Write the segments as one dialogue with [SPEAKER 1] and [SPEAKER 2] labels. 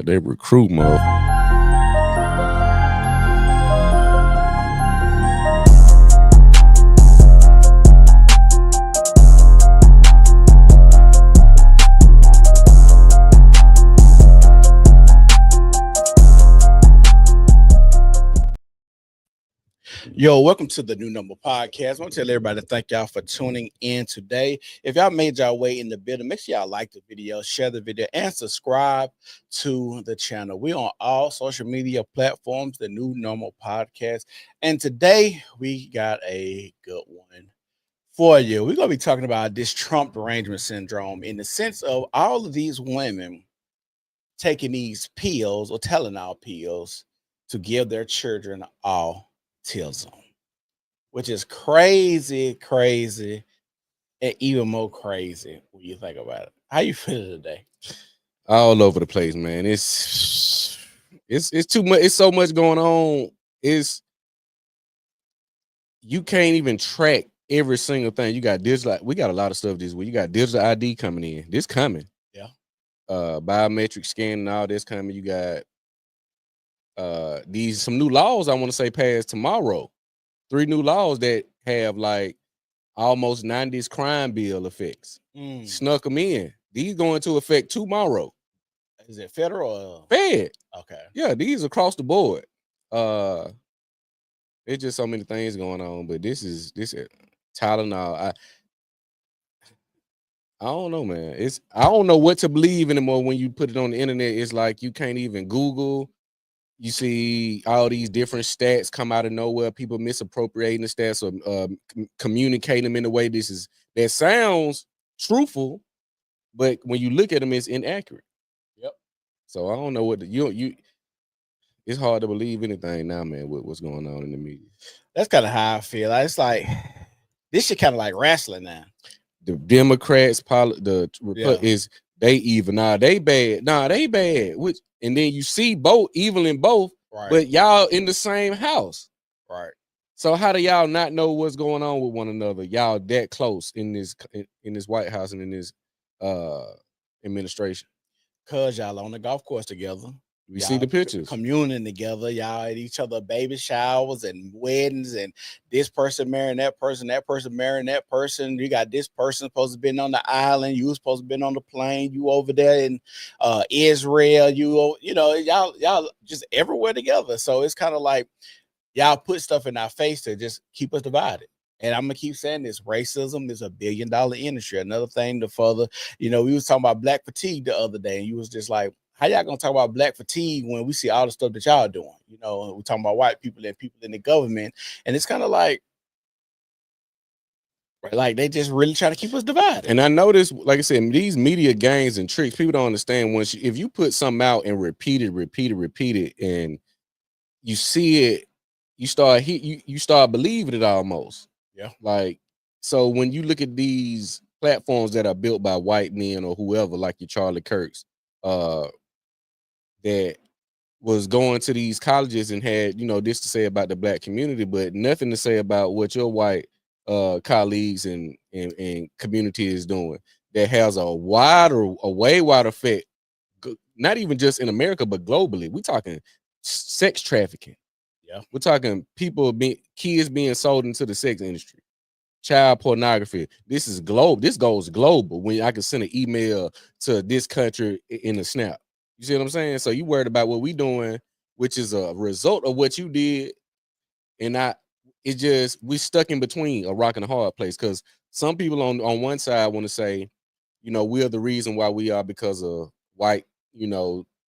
[SPEAKER 1] they recruit more.
[SPEAKER 2] Yo, welcome to the New Number Podcast. I want to tell everybody thank y'all for tuning in today. If y'all made y'all way in the building, make sure y'all like the video, share the video, and subscribe to the channel. We're on all social media platforms, the New Normal Podcast. And today we got a good one for you. We're going to be talking about this Trump Derangement Syndrome in the sense of all of these women taking these pills or Tylenol pills to give their children autism, which is crazy, and even more crazy when you think about it. How you feeling today?
[SPEAKER 1] All over the place, man. It's too much. It's so much going on. You can't even track every single thing. You got digital. We got a lot of stuff this week. You got digital ID coming in. This coming.
[SPEAKER 2] Yeah.
[SPEAKER 1] Biometric scanning and all this coming. You got some new laws I want to say passed tomorrow. 3 new laws that have like almost 90s crime bill effects. Snuck them in. These go into effect tomorrow.
[SPEAKER 2] Is it federal or
[SPEAKER 1] Fed?
[SPEAKER 2] Okay.
[SPEAKER 1] Yeah, these across the board. It's just so many things going on, but this is Tylenol. I don't know, man. I don't know what to believe anymore when you put it on the internet. It's like you can't even Google. You see all these different stats come out of nowhere. People misappropriating the stats or communicating them in a way that sounds truthful, but when you look at them, it's inaccurate.
[SPEAKER 2] Yep.
[SPEAKER 1] So I don't know what it's hard to believe anything now, man, with what's going on in the media.
[SPEAKER 2] That's kind of how I feel. It's like this shit kind of like wrestling now.
[SPEAKER 1] The Democrats, is they even. They bad. They bad. And then you see both evil in both, right, but y'all in the same house.
[SPEAKER 2] Right.
[SPEAKER 1] So how do y'all not know what's going on with one another? Y'all that close in this White House and in this administration.
[SPEAKER 2] Cause y'all on the golf course together.
[SPEAKER 1] We see the pictures.
[SPEAKER 2] Communing together. Y'all at each other baby showers and weddings, and this person marrying that person marrying that person. You got this person supposed to been on the island. You was supposed to been on the plane. You over there in Israel. You know, y'all just everywhere together. So it's kind of like y'all put stuff in our face to just keep us divided. And I'm gonna keep saying this: racism is a $1 billion industry. Another thing to further, we was talking about black fatigue the other day, and you was just like, how y'all gonna talk about black fatigue when we see all the stuff that y'all doing? We're talking about white people and people in the government, and it's kind of like they just really try to keep us divided.
[SPEAKER 1] And I noticed, like I said, these media games and tricks, people don't understand. If you put something out and repeat it, and you see it, you start believing it almost.
[SPEAKER 2] Yeah.
[SPEAKER 1] Like, so when you look at these platforms that are built by white men or whoever, like your Charlie Kirks, that was going to these colleges and had, this to say about the black community, but nothing to say about what your white colleagues and community is doing, that has a way wider effect, not even just in America, but globally. We're talking sex trafficking.
[SPEAKER 2] Yeah.
[SPEAKER 1] We're talking kids being sold into the sex industry, child pornography. This is global. This goes global. When I can send an email to this country in a snap. You see what I'm saying? So you worried about what we doing, which is a result of what you did. And we stuck in between a rock and a hard place, because some people on one side want to say, we are the reason why we are because of white,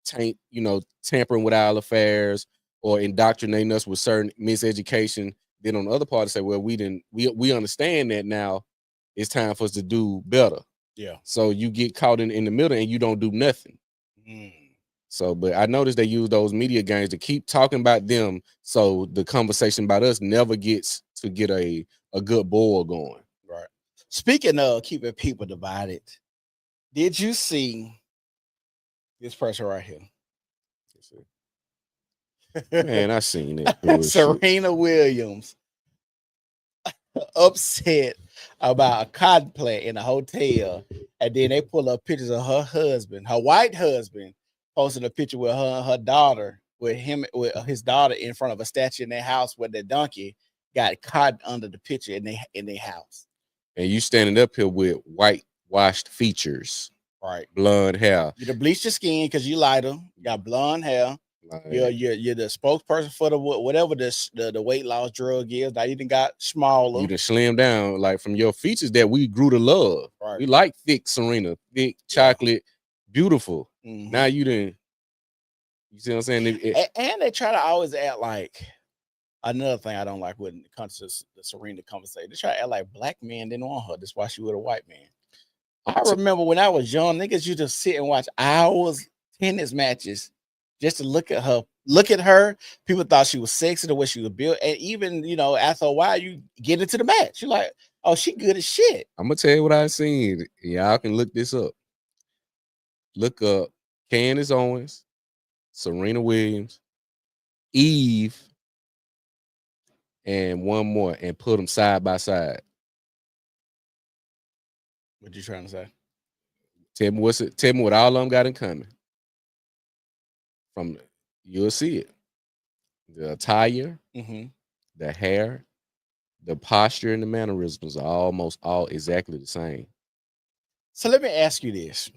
[SPEAKER 1] tampering with our affairs or indoctrinating us with certain miseducation. Then on the other part, say, well, we understand that now it's time for us to do better.
[SPEAKER 2] Yeah.
[SPEAKER 1] So you get caught in the middle and you don't do nothing. So, but I noticed they use those media games to keep talking about them, so the conversation about us never gets to get a good boil going.
[SPEAKER 2] Right. Speaking of keeping people divided, did you see this person right here?
[SPEAKER 1] Man, I seen it.
[SPEAKER 2] Serena Williams upset about a cotton plant in a hotel, and then they pull up pictures of her husband, her white husband, posted a picture with her and her daughter, with his daughter in front of a statue in their house where the donkey got caught under the picture in their house.
[SPEAKER 1] And you standing up here with whitewashed features,
[SPEAKER 2] right?
[SPEAKER 1] Blonde hair.
[SPEAKER 2] You to bleach your skin because you lighter. You got blonde hair.
[SPEAKER 1] Like,
[SPEAKER 2] you're the spokesperson for the whatever the weight loss drug is. Now you done got smaller.
[SPEAKER 1] You done slim down, like from your features that we grew to love.
[SPEAKER 2] Right.
[SPEAKER 1] We like thick Serena, thick chocolate, beautiful.
[SPEAKER 2] Mhm.
[SPEAKER 1] Now you done. You see what I'm saying?
[SPEAKER 2] And they try to always act like, another thing I don't like when it comes to the Serena conversation, they try to act like black men didn't want her. That's why she with a white man. I remember when I was young, niggas used to sit and watch hours tennis matches just to look at her. People thought she was sexy the way she was built. And even, after a while, you get into the match. You're like, oh, she good as shit.
[SPEAKER 1] I'm gonna tell you what I seen. Y'all can look this up. Look up Candace Owens, Serena Williams, Eve, and one more, and put them side by side.
[SPEAKER 2] What you trying to say?
[SPEAKER 1] Tell me what all of them got in common. You'll see it. The attire, the hair, the posture, and the mannerisms are almost all exactly the same.
[SPEAKER 2] So let me ask you this.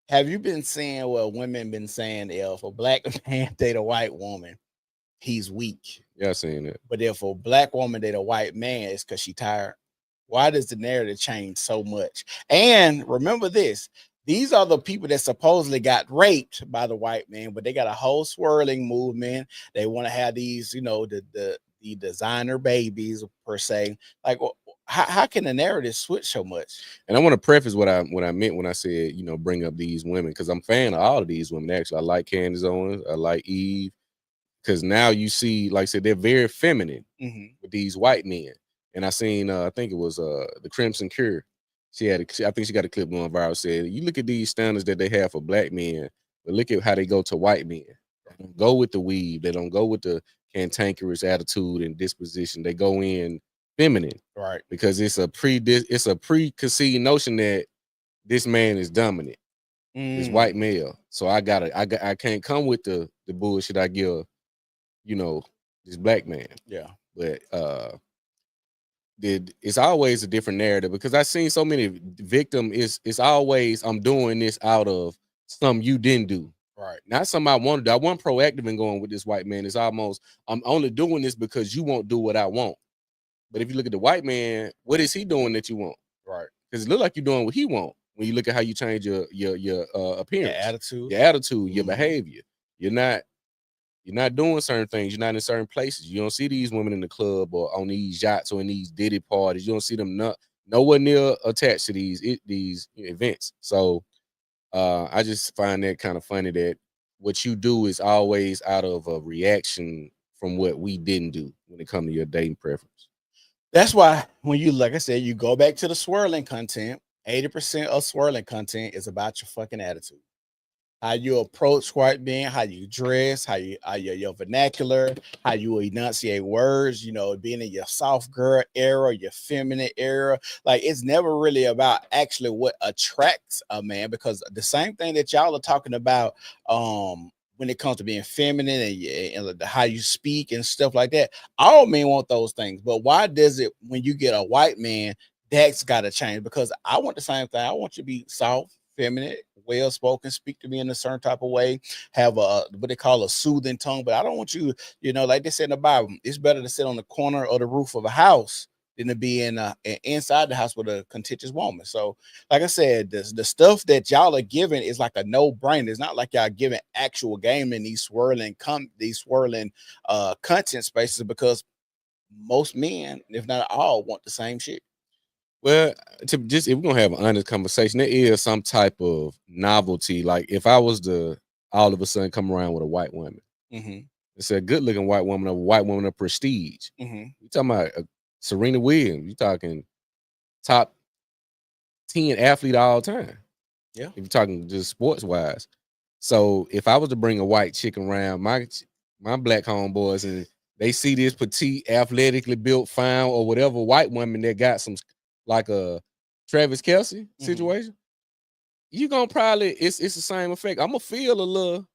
[SPEAKER 2] Have you been saying what women been saying, if a black man date a white woman, he's weak?
[SPEAKER 1] Yeah, I seen it.
[SPEAKER 2] But if a black woman date a white man, it's because she tired. Why does the narrative change so much? And remember this, these are the people that supposedly got raped by the white man, but they got a whole swirling movement. They want to have these, the designer babies per se. Like, how can the narrative switch so much?
[SPEAKER 1] And I want to preface what I meant when I said, bring up these women, because I'm a fan of all of these women. Actually, I like Candace Owens, I like Eve, because now you see, like I said, they're very feminine with these white men. And I seen, I think it was the Crimson Cure. I think she got a clip going viral. Said, you look at these standards that they have for black men, but look at how they go to white men. They don't go with the weave. They don't go with the cantankerous attitude and disposition. They go in feminine,
[SPEAKER 2] right?
[SPEAKER 1] Because it's a preconceived notion that this man is dominant, this white male. So I can't come with the bullshit I give, this black man.
[SPEAKER 2] Yeah,
[SPEAKER 1] but it's always a different narrative, because I've seen so many victims. It's always, I'm doing this out of something you didn't do.
[SPEAKER 2] Right.
[SPEAKER 1] Not something I want to do. I wasn't proactive in going with this white man. It's almost, I'm only doing this because you won't do what I want. But if you look at the white man, what is he doing that you want?
[SPEAKER 2] Right.
[SPEAKER 1] Because it look like you're doing what he want when you look at how you change your appearance,
[SPEAKER 2] your
[SPEAKER 1] attitude, your behavior. You're not doing certain things. You're not in certain places. You don't see these women in the club or on these yachts or in these Diddy parties. You don't see them nowhere near attached to these events. So I just find that kind of funny that what you do is always out of a reaction from what we didn't do when it comes to your dating preference.
[SPEAKER 2] That's why when you, like I said, you go back to the swirling content, 80% of swirling content is about your fucking attitude. How you approach white men, how you dress, how your vernacular, how you enunciate words, being in your soft girl era, your feminine era. Like, it's never really about actually what attracts a man, because the same thing that y'all are talking about when it comes to being feminine and how you speak and stuff like that, all men want those things. But why does it, when you get a white man, that's got to change? Because I want the same thing. I want you to be soft, feminine, well spoken, speak to me in a certain type of way, have a what they call a soothing tongue. But I don't want you, like they said in the Bible, it's better to sit on the corner or the roof of a house than to be inside the house with a contentious woman. So, like I said, the stuff that y'all are giving is like a no-brainer. It's not like y'all giving actual game in these swirling content spaces, because most men, if not all, want the same shit.
[SPEAKER 1] Well, if we're gonna have an honest conversation, there is some type of novelty. Like, if I was to all of a sudden come around with a white woman, it's a good looking white woman, a white woman of prestige. You talking about Serena Williams? You talking top 10 athlete all time?
[SPEAKER 2] Yeah.
[SPEAKER 1] If you're talking just sports wise. So if I was to bring a white chick around, my black homeboys, and they see this petite, athletically built, fine, or whatever white woman that got some, like a Travis Kelce situation, you gonna probably it's the same effect. I'm gonna feel a little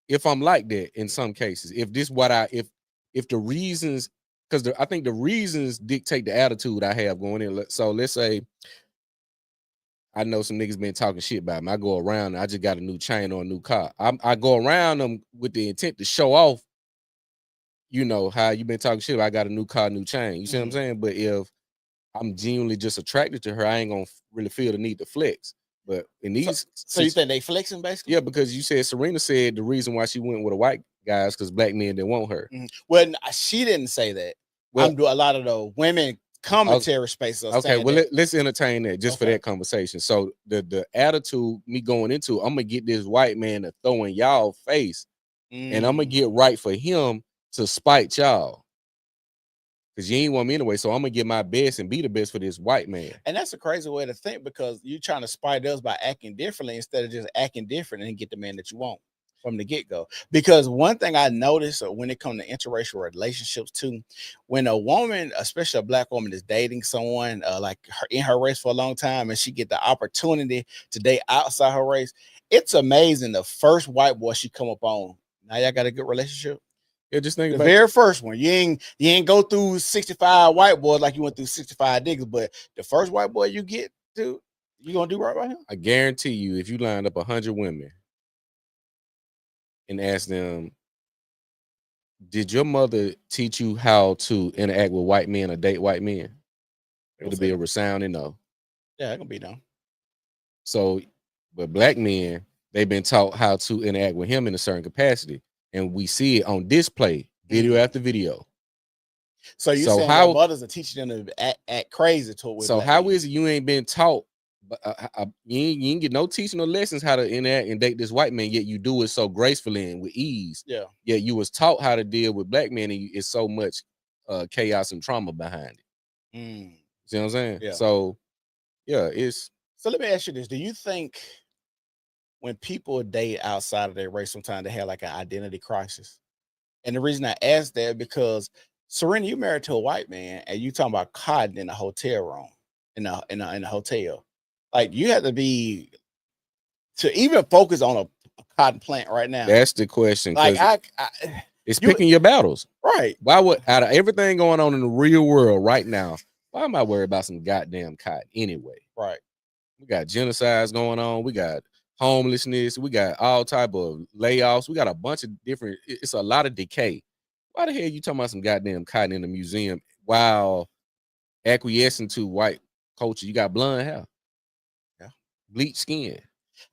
[SPEAKER 1] if I'm like that in some cases. If this what I if the reasons, because I think the reasons dictate the attitude I have going in. So let's say I know some niggas been talking shit about me. I go around, I just got a new chain or a new car. I go around them with the intent to show off, you know, how you been talking shit about I got a new car, new chain. You see what I'm saying? But if I'm genuinely just attracted to her, I ain't gonna really feel the need to flex. But in these,
[SPEAKER 2] so you think they flexing basically?
[SPEAKER 1] Yeah, because you said Serena said the reason why she went with a white guy is because black men didn't want her.
[SPEAKER 2] Well, she didn't say that. Well, I'm doing a lot of the women commentary spaces.
[SPEAKER 1] Okay, well let's entertain that just for that conversation. So the attitude me going into, I'm gonna get this white man to throw in y'all face, and I'm gonna get right for him to spite y'all. Because you ain't want me anyway, so I'm gonna get my best and be the best for this white man.
[SPEAKER 2] And that's a crazy way to think, because you're trying to spite us by acting differently instead of just acting different and get the man that you want from the get-go. Because one thing I noticed when it comes to interracial relationships too, when a woman, especially a black woman, is dating someone like her in her race for a long time, and she get the opportunity to date outside her race, it's amazing. The first white boy she come up on, now y'all got a good relationship.
[SPEAKER 1] Yeah, just think
[SPEAKER 2] the
[SPEAKER 1] about
[SPEAKER 2] very first one. You ain't go through 65 white boys like you went through 65 niggas, but the first white boy you get to, you gonna do right by him?
[SPEAKER 1] I guarantee you, if you lined up 100 women and asked them, did your mother teach you how to interact with white men or date white men? It'll be a resounding no.
[SPEAKER 2] Yeah, it's gonna be no.
[SPEAKER 1] So, but black men, they've been taught how to interact with him in a certain capacity. And we see it on display, video after video.
[SPEAKER 2] So you saying how mothers are teaching them to act crazy toward?
[SPEAKER 1] So how is it you ain't been taught? You ain't get no teaching or lessons how to interact and date this white man, yet you do it so gracefully and with ease.
[SPEAKER 2] Yeah.
[SPEAKER 1] Yet you was taught how to deal with black men, and it's so much chaos and trauma behind it. See what I'm saying?
[SPEAKER 2] Yeah.
[SPEAKER 1] So yeah, it's.
[SPEAKER 2] So let me ask you this: do you think when people date outside of their race, sometimes they have like an identity crisis? And the reason I asked that, because Serena, you married to a white man, and you talking about cotton in a hotel room, in a hotel. Like, you have to be to even focus on a cotton plant right now.
[SPEAKER 1] That's the question.
[SPEAKER 2] Like,
[SPEAKER 1] it's picking your battles,
[SPEAKER 2] right?
[SPEAKER 1] Why would, out of everything going on in the real world right now, why am I worried about some goddamn cotton anyway?
[SPEAKER 2] Right.
[SPEAKER 1] We got genocides going on. We got homelessness. We got all type of layoffs. We got a bunch of different. It's a lot of decay. Why the hell you talking about some goddamn cotton in the museum while acquiescing to white culture? You got blonde hair, bleach skin,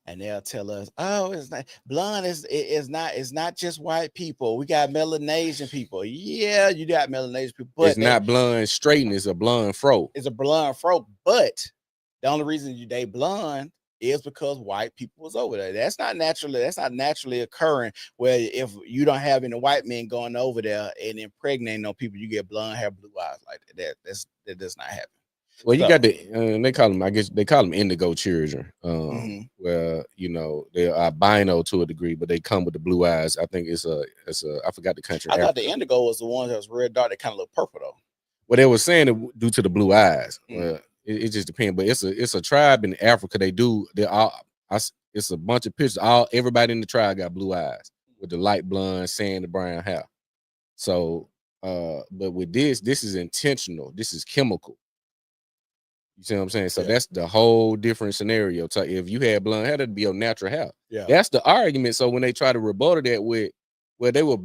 [SPEAKER 2] and they'll tell us, "Oh, it's not blonde. It's not just white people. We got Melanesian people. Yeah, you got Melanesian people, but
[SPEAKER 1] it's not blonde straighten. It's a blonde fro.
[SPEAKER 2] It's a blonde fro, but the only reason they blonde is because white people was over there. That's not naturally occurring. Where if you don't have any white men going over there and impregnating on people, you get blonde hair, blue eyes like that. That does not happen.
[SPEAKER 1] Well, you got the they call them. I guess they call them indigo children. Where you know they are albino to a degree, but they come with the blue eyes. I think it's a. I forgot the country.
[SPEAKER 2] I thought the indigo was the one that was red dark that kind of looked purple though.
[SPEAKER 1] Well, they were saying it due to the blue eyes. Well, it just depends. But it's a tribe in Africa. It's a bunch of pictures. Everybody in the tribe got blue eyes with the light blonde, sand, brown hair. So, but with this is intentional. This is chemical. You see what I'm saying? So that's the whole different scenario. So if you had blonde hair, that'd be your natural hair.
[SPEAKER 2] Yeah,
[SPEAKER 1] that's the argument. So when they try to rebuttal that with, well, they were.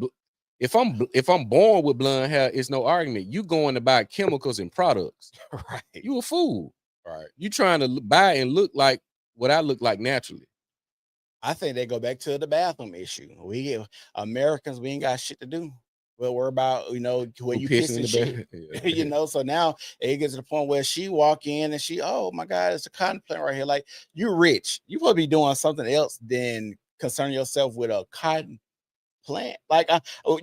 [SPEAKER 1] If I'm born with blonde hair, it's no argument. You going to buy chemicals and products.
[SPEAKER 2] Right.
[SPEAKER 1] You a fool.
[SPEAKER 2] Right.
[SPEAKER 1] You trying to buy and look like what I look like naturally.
[SPEAKER 2] I think they go back to the bathroom issue. Americans, we ain't got shit to do. We'll worry about, where you piss and shit. Yeah. So now it gets to the point where she walk in and oh my God, it's a cotton plant right here. Like, you rich. You probably be doing something else than concern yourself with a cotton plant. Like,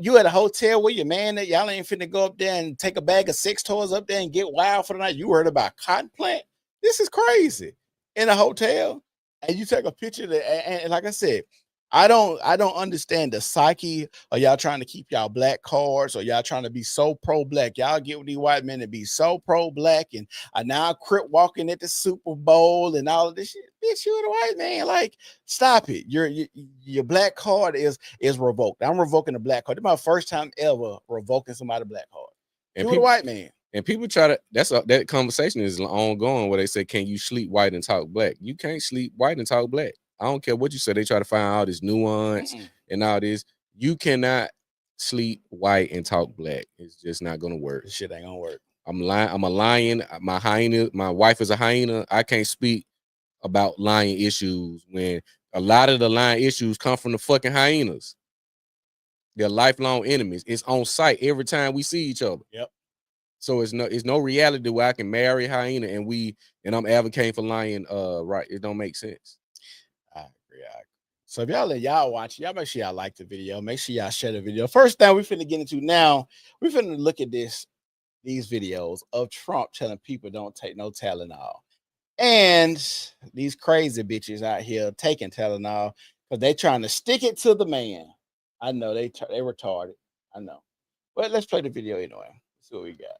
[SPEAKER 2] you at a hotel with your man that y'all ain't finna go up there and take a bag of sex toys up there and get wild for the night. You heard about cotton plant? This is crazy. In a hotel, and you take a picture and like I said, I don't understand the psyche. Are y'all trying to keep y'all black cards, or y'all trying to be so pro-black? Y'all get with these white men to be so pro-black and are now crip walking at the Super Bowl and all of this shit. Bitch, you a white man. Like, stop it. Your black card is revoked. I'm revoking the black card. It's my first time ever revoking somebody's black card.
[SPEAKER 1] And
[SPEAKER 2] You a white man.
[SPEAKER 1] And people try to, that conversation is ongoing where they say, can you sleep white and talk black? You can't sleep white and talk black. I don't care what you say. They try to find all this nuance and all this. You cannot sleep white and talk black. It's just not gonna work.
[SPEAKER 2] This shit ain't gonna work.
[SPEAKER 1] I'm lying. I'm a lion. My hyena. My wife is a hyena. I can't speak about lion issues when a lot of the lion issues come from the fucking hyenas. They're lifelong enemies. It's on sight every time we see each other.
[SPEAKER 2] Yep.
[SPEAKER 1] So it's no reality where I can marry hyena and I'm advocating for lion. Right? It don't make sense.
[SPEAKER 2] I agree. So if y'all watch, y'all make sure y'all like the video. Make sure y'all share the video. First thing we finna get into now, we finna look at these videos of Trump telling people don't take no Tylenol, and these crazy bitches out here taking Tylenol because they trying to stick it to the man. I know they retarded. I know, but let's play the video anyway. Let's see what we got.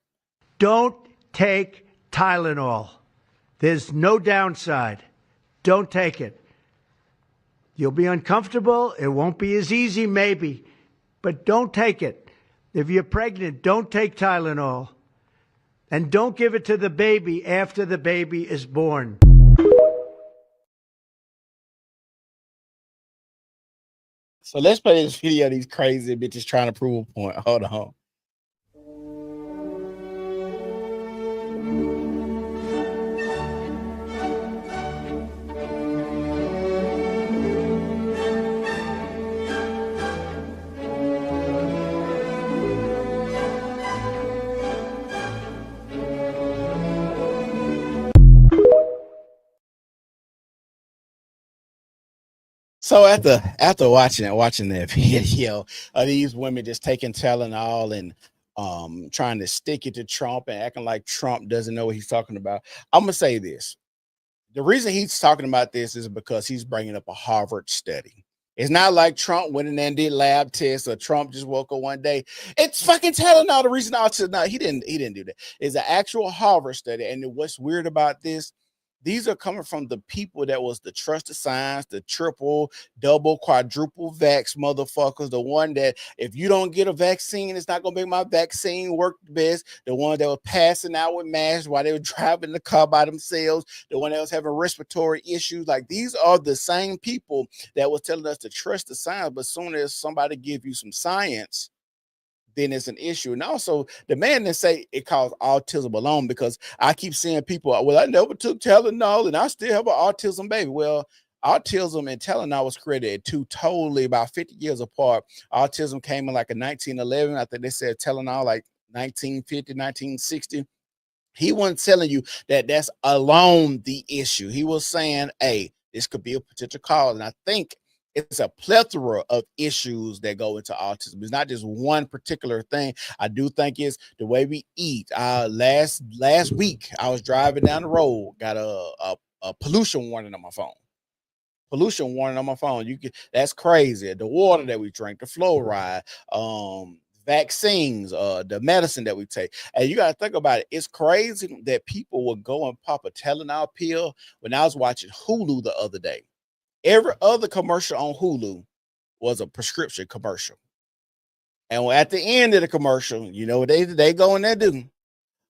[SPEAKER 3] Don't take Tylenol. There's no downside. Don't take it. You'll be uncomfortable. It won't be as easy, maybe, but don't take it. If you're pregnant, don't take Tylenol. And don't give it to the baby after the baby is born.
[SPEAKER 2] So let's play this video of these crazy bitches trying to prove a point. Hold on. So after watching that video of these women just taking Tylenol and trying to stick it to Trump and acting like Trump doesn't know what he's talking about, I'm gonna say this. The reason he's talking about this is because he's bringing up a Harvard study. It's not like Trump went in there and did lab tests, or Trump just woke up one day. It's fucking Tylenol. The reason he didn't do that. It's an actual Harvard study. And what's weird about this, these are coming from the people that was the trusted science, the triple, double, quadruple vax motherfuckers. The one that if you don't get a vaccine, it's not gonna make my vaccine work the best. The one that was passing out with masks while they were driving the car by themselves. The one that was having respiratory issues. Like, these are the same people that was telling us to trust the science. But as soon as somebody give you some science, then it's an issue. And also, the man didn't say it caused autism alone, because I keep seeing people, well, I never took Tylenol and I still have an autism baby. Well, autism and Tylenol was created at two totally about 50 years apart. Autism came in like in 1911. I think they said Tylenol like 1950, 1960. He wasn't telling you that that's alone the issue. He was saying, hey, this could be a potential cause. And I think it's a plethora of issues that go into autism. It's not just one particular thing. I do think it's the way we eat. Last week, I was driving down the road, got a pollution warning on my phone. Pollution warning on my phone. That's crazy. The water that we drink, the fluoride, vaccines, the medicine that we take. And you got to think about it. It's crazy that people will go and pop a Tylenol pill. When I was watching Hulu the other day, every other commercial on Hulu was a prescription commercial. And at the end of the commercial, you know what they go in there do?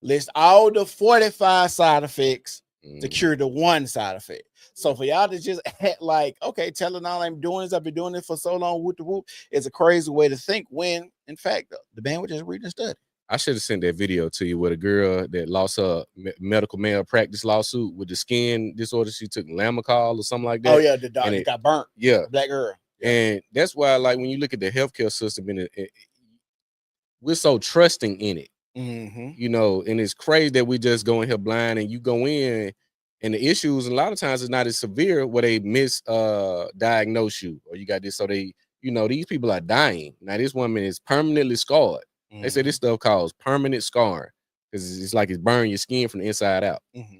[SPEAKER 2] List all the 45 side effects to cure the one side effect. So for y'all to just act like, okay, Tylenol, I'm doing this, I've been doing it for so long, whoop the whoop, is a crazy way to think, when in fact the man was just reading a study.
[SPEAKER 1] I should have sent that video to you with a girl that lost her medical malpractice lawsuit with the skin disorder. She took Lamictal or something like that.
[SPEAKER 2] Oh yeah, the dog got burnt.
[SPEAKER 1] Yeah,
[SPEAKER 2] black girl. Yeah.
[SPEAKER 1] And that's why, like, when you look at the healthcare system, we're so trusting in it. You know, and it's crazy that we just go in here blind, and you go in, and the issues a lot of times is not as severe where they diagnose you, or you got this, so they, you know, these people are dying. Now this woman is permanently scarred. They say this stuff causes permanent scarring, because it's like it's burning your skin from the inside out. You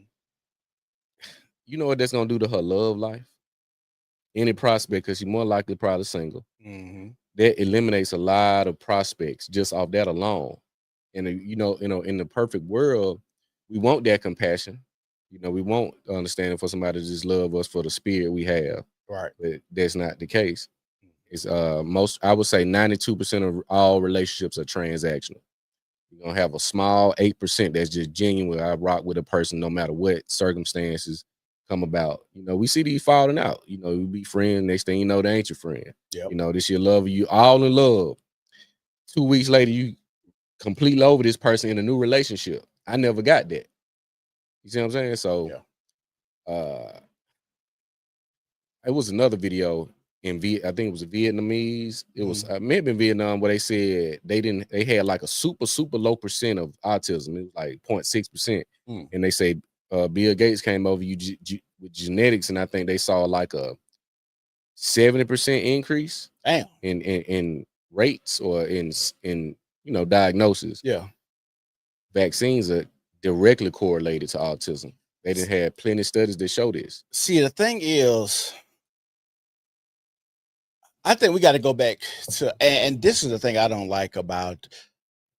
[SPEAKER 1] know what that's gonna do to her love life? any prospect because you're more likely probably single.
[SPEAKER 2] Mm-hmm.
[SPEAKER 1] That eliminates a lot of prospects just off that alone. And in the perfect world, we want that compassion. We want understanding for somebody to just love us for the spirit we have.
[SPEAKER 2] Right.
[SPEAKER 1] But that's not the case. It's I would say 92% of all relationships are transactional. You're gonna have a small 8% that's just genuine. I rock with a person no matter what circumstances come about. We see these falling out. You be friends, next thing you know, they ain't your friend.
[SPEAKER 2] Yep.
[SPEAKER 1] This your love, you all in love. 2 weeks later, you completely over this person in a new relationship. I never got that. You see what I'm saying? So it was another video in I think it was a Vietnamese. It was maybe in Vietnam where they said they had like a super low percent of autism. It was like 0.6%. And they say Bill Gates came over with genetics, and I think they saw like a 70% increase in rates or in diagnosis.
[SPEAKER 2] Yeah.
[SPEAKER 1] Vaccines are directly correlated to autism. They didn't have plenty of studies that show this.
[SPEAKER 2] See, the thing is, I think we got to go back to, and this is the thing I don't like about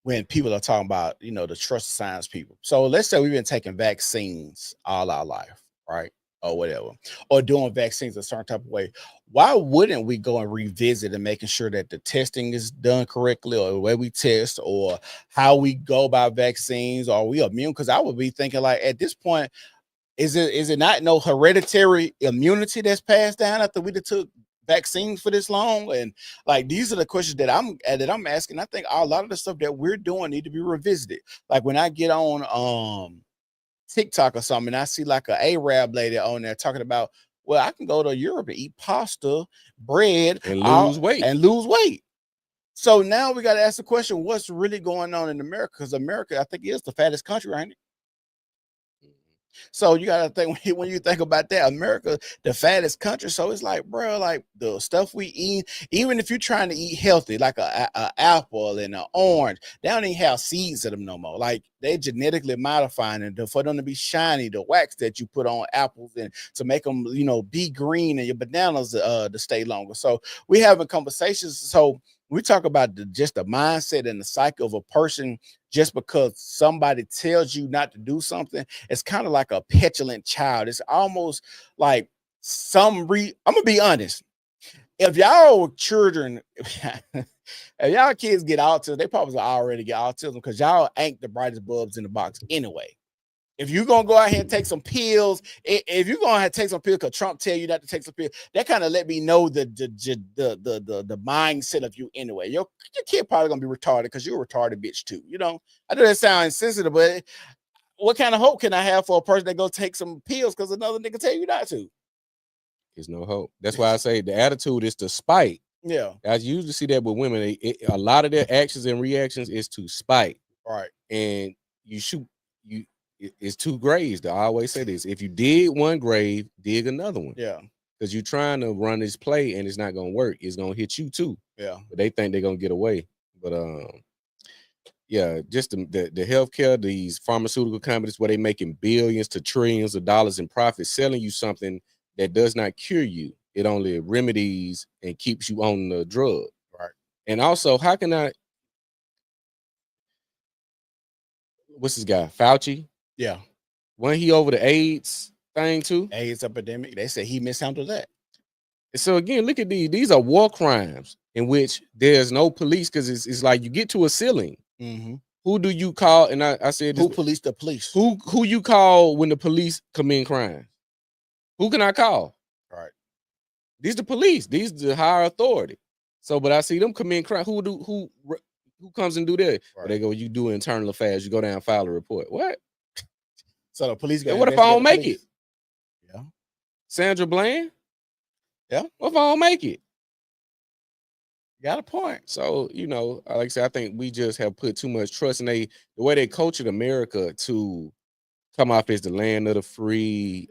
[SPEAKER 2] when people are talking about, the trust science people. So let's say we've been taking vaccines all our life, right? Or whatever, or doing vaccines a certain type of way. Why wouldn't we go and revisit and making sure that the testing is done correctly, or the way we test, or how we go about vaccines? Are we immune? Because I would be thinking, like, at this point, is it not no hereditary immunity that's passed down after we took vaccines for this long? And like, these are the questions that I'm asking. I think a lot of the stuff that we're doing need to be revisited. Like when I get on TikTok or something, and I see like an Arab lady on there talking about, well, I can go to Europe and eat pasta, bread,
[SPEAKER 1] and lose weight.
[SPEAKER 2] So now we got to ask the question, what's really going on in America? Because America, I think, is the fattest country, right? So you got to think, when you think about that, America, the fattest country. So it's like, bro, like the stuff we eat, even if you're trying to eat healthy, like a apple and an orange, they don't even have seeds in them no more. Like they genetically modifying it for them to be shiny, the wax that you put on apples and to make them, be green, and your bananas to stay longer. So we having conversations. So we talk about just the mindset and the psyche of a person. Just because somebody tells you not to do something, it's kind of like a petulant child. It's almost like I'm gonna be honest. If y'all children, if y'all kids get autism, they probably already get autism because y'all ain't the brightest bulbs in the box anyway. If you're gonna go out here and take some pills, if you're gonna have to take some pills because Trump tell you not to take some pills, that kind of let me know the mindset of you anyway. Your kid probably gonna be retarded because you're a retarded bitch too. I know that sounds insensitive, but what kind of hope can I have for a person that go take some pills because another nigga tell you not to?
[SPEAKER 1] There's no hope. That's why I say the attitude is to spite.
[SPEAKER 2] Yeah,
[SPEAKER 1] I usually see that with women. A lot of their actions and reactions is to spite.
[SPEAKER 2] Right.
[SPEAKER 1] And it's two graves. I always say this: if you dig one grave, dig another one.
[SPEAKER 2] Yeah.
[SPEAKER 1] Because you're trying to run this play and it's not gonna work. It's gonna hit you too.
[SPEAKER 2] Yeah.
[SPEAKER 1] But they think they're gonna get away. But yeah, just the healthcare, these pharmaceutical companies where they making billions to trillions of dollars in profit, selling you something that does not cure you. It only remedies and keeps you on the drug.
[SPEAKER 2] Right.
[SPEAKER 1] And also, how can what's this guy? Fauci?
[SPEAKER 2] Yeah.
[SPEAKER 1] Wasn't he over the AIDS thing too?
[SPEAKER 2] AIDS epidemic. They said he mishandled that.
[SPEAKER 1] So again, look at these. These are war crimes in which there's no police because it's like you get to a ceiling.
[SPEAKER 2] Mm-hmm.
[SPEAKER 1] Who do you call? And I said,
[SPEAKER 2] who police the police?
[SPEAKER 1] Who you call when the police commit crimes? Who can I call?
[SPEAKER 2] Right.
[SPEAKER 1] These the police. These the higher authority. So, but I see them commit crime. Who comes and do that?
[SPEAKER 2] Right.
[SPEAKER 1] Well, they go, you do internal affairs. You go down and file a report. What?
[SPEAKER 2] So the police got.
[SPEAKER 1] What if I don't make it?
[SPEAKER 2] Yeah.
[SPEAKER 1] Sandra Bland.
[SPEAKER 2] Yeah.
[SPEAKER 1] What if I don't make it?
[SPEAKER 2] Got a point.
[SPEAKER 1] So, like I said, I think we just have put too much trust in the way they cultured America to come off as the land of the free,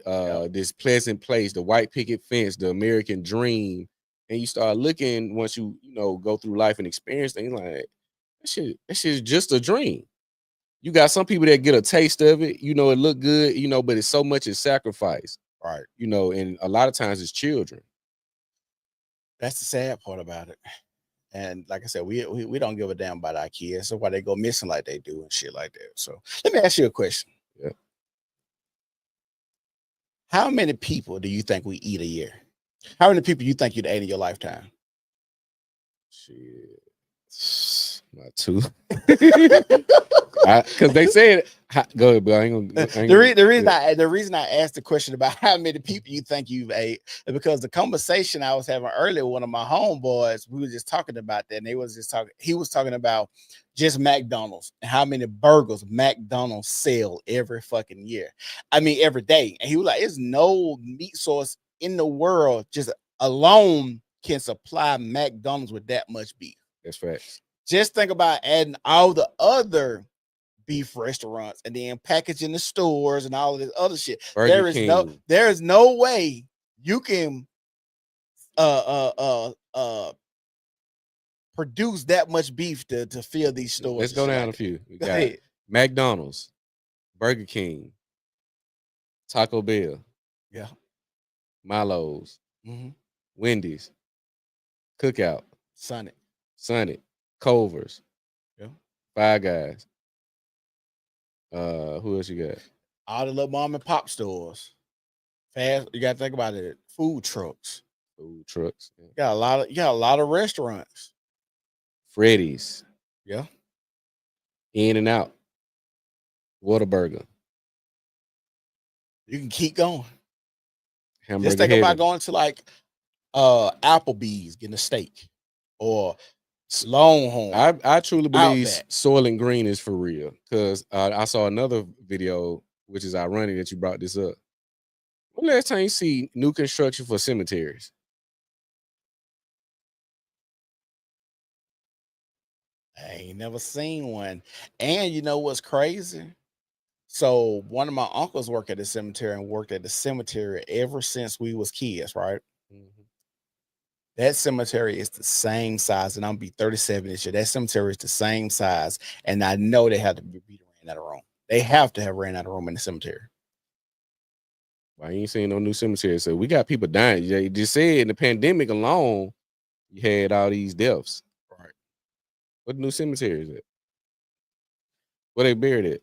[SPEAKER 1] this pleasant place, the white picket fence, the American dream. And you start looking once you go through life and experience things like that shit's just a dream. You got some people that get a taste of it, it look good, but it's so much is sacrifice.
[SPEAKER 2] Right.
[SPEAKER 1] And a lot of times it's children.
[SPEAKER 2] That's the sad part about it. And like I said, we don't give a damn about our kids. So why they go missing like they do and shit like that. So let me ask you a question.
[SPEAKER 1] Yeah.
[SPEAKER 2] How many people do you think we eat a year? How many people you think you'd ate in your lifetime?
[SPEAKER 1] Shit. Not two. Because they said, go ahead, but I ain't gonna.
[SPEAKER 2] The reason I asked the question about how many people you think you've ate is because the conversation I was having earlier with one of my homeboys, we were just talking about that, and he was talking about just McDonald's and how many burgers McDonald's sell every fucking year. I mean, every day. And he was like, "There's no meat source in the world just alone can supply McDonald's with that much beef."
[SPEAKER 1] That's facts.
[SPEAKER 2] Just think about adding all the other beef restaurants and then packaging the stores and all of this other shit. There is no way you can produce that much beef to fill these stores.
[SPEAKER 1] Let's go down a few. We got McDonald's, Burger King, Taco Bell,
[SPEAKER 2] yeah,
[SPEAKER 1] Milo's, Wendy's, Cookout, Sonic, Culver's,
[SPEAKER 2] yeah,
[SPEAKER 1] Five Guys. Who else you got?
[SPEAKER 2] All the little mom and pop stores. Fast, you gotta think about it. Food trucks.
[SPEAKER 1] Yeah.
[SPEAKER 2] You got a lot of restaurants.
[SPEAKER 1] Freddy's.
[SPEAKER 2] Yeah.
[SPEAKER 1] In-N-Out. Whataburger.
[SPEAKER 2] You can keep going.
[SPEAKER 1] Hamburger
[SPEAKER 2] Just think
[SPEAKER 1] Heaven.
[SPEAKER 2] about going to like Applebee's, getting a steak, or Longhorn.
[SPEAKER 1] I truly believe
[SPEAKER 2] Outback.
[SPEAKER 1] Soylent Green is for real, because I saw another video, which is ironic that you brought this up. When last time you see new construction for cemeteries?
[SPEAKER 2] I ain't never seen one. And you know what's crazy? So one of my uncles worked at the cemetery and worked at the cemetery ever since we was kids, right? That cemetery is the same size, and I'm gonna be 37 this year. That cemetery is the same size, and I know they have to be ran out of room. They have to have ran out of room in the cemetery.
[SPEAKER 1] Why you ain't seen no new cemeteries? So we got people dying. You just said in the pandemic alone, you had all these deaths.
[SPEAKER 2] Right.
[SPEAKER 1] What new cemetery is it? Where they buried it?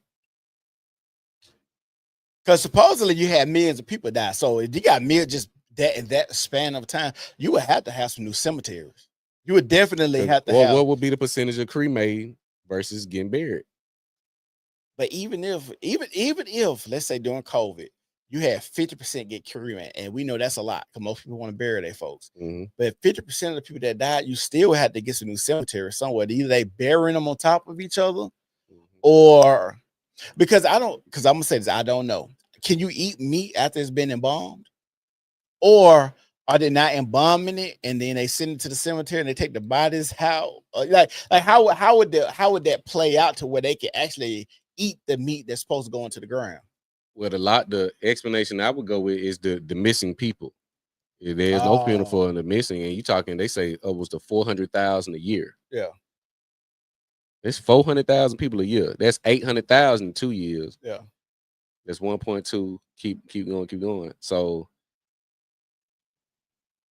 [SPEAKER 2] Because supposedly you had millions of people die. So if you got millions just that in that span of time, you would have to have some new cemeteries. You would definitely have to have.
[SPEAKER 1] What would be the percentage of cremated versus getting buried?
[SPEAKER 2] But even if let's say during COVID, you had 50% get cremated, and we know that's a lot because most people want to bury their folks. But 50% of the people that died, you still had to get some new cemetery somewhere. Either they burying them on top of each other, or because I'm gonna say this, I don't know. Can you eat meat after it's been embalmed? Or are they not embalming it and then they send it to the cemetery and they take the bodies? How would that play out to where they can actually eat the meat that's supposed to go into the ground?
[SPEAKER 1] Well, the explanation I would go with is the missing people. If there's no funeral for the missing, and you talking, they say upwards to 400,000 a year.
[SPEAKER 2] Yeah.
[SPEAKER 1] It's 400,000 people a year. That's 800,000 in 2 years.
[SPEAKER 2] Yeah.
[SPEAKER 1] That's 1.2. Keep going. So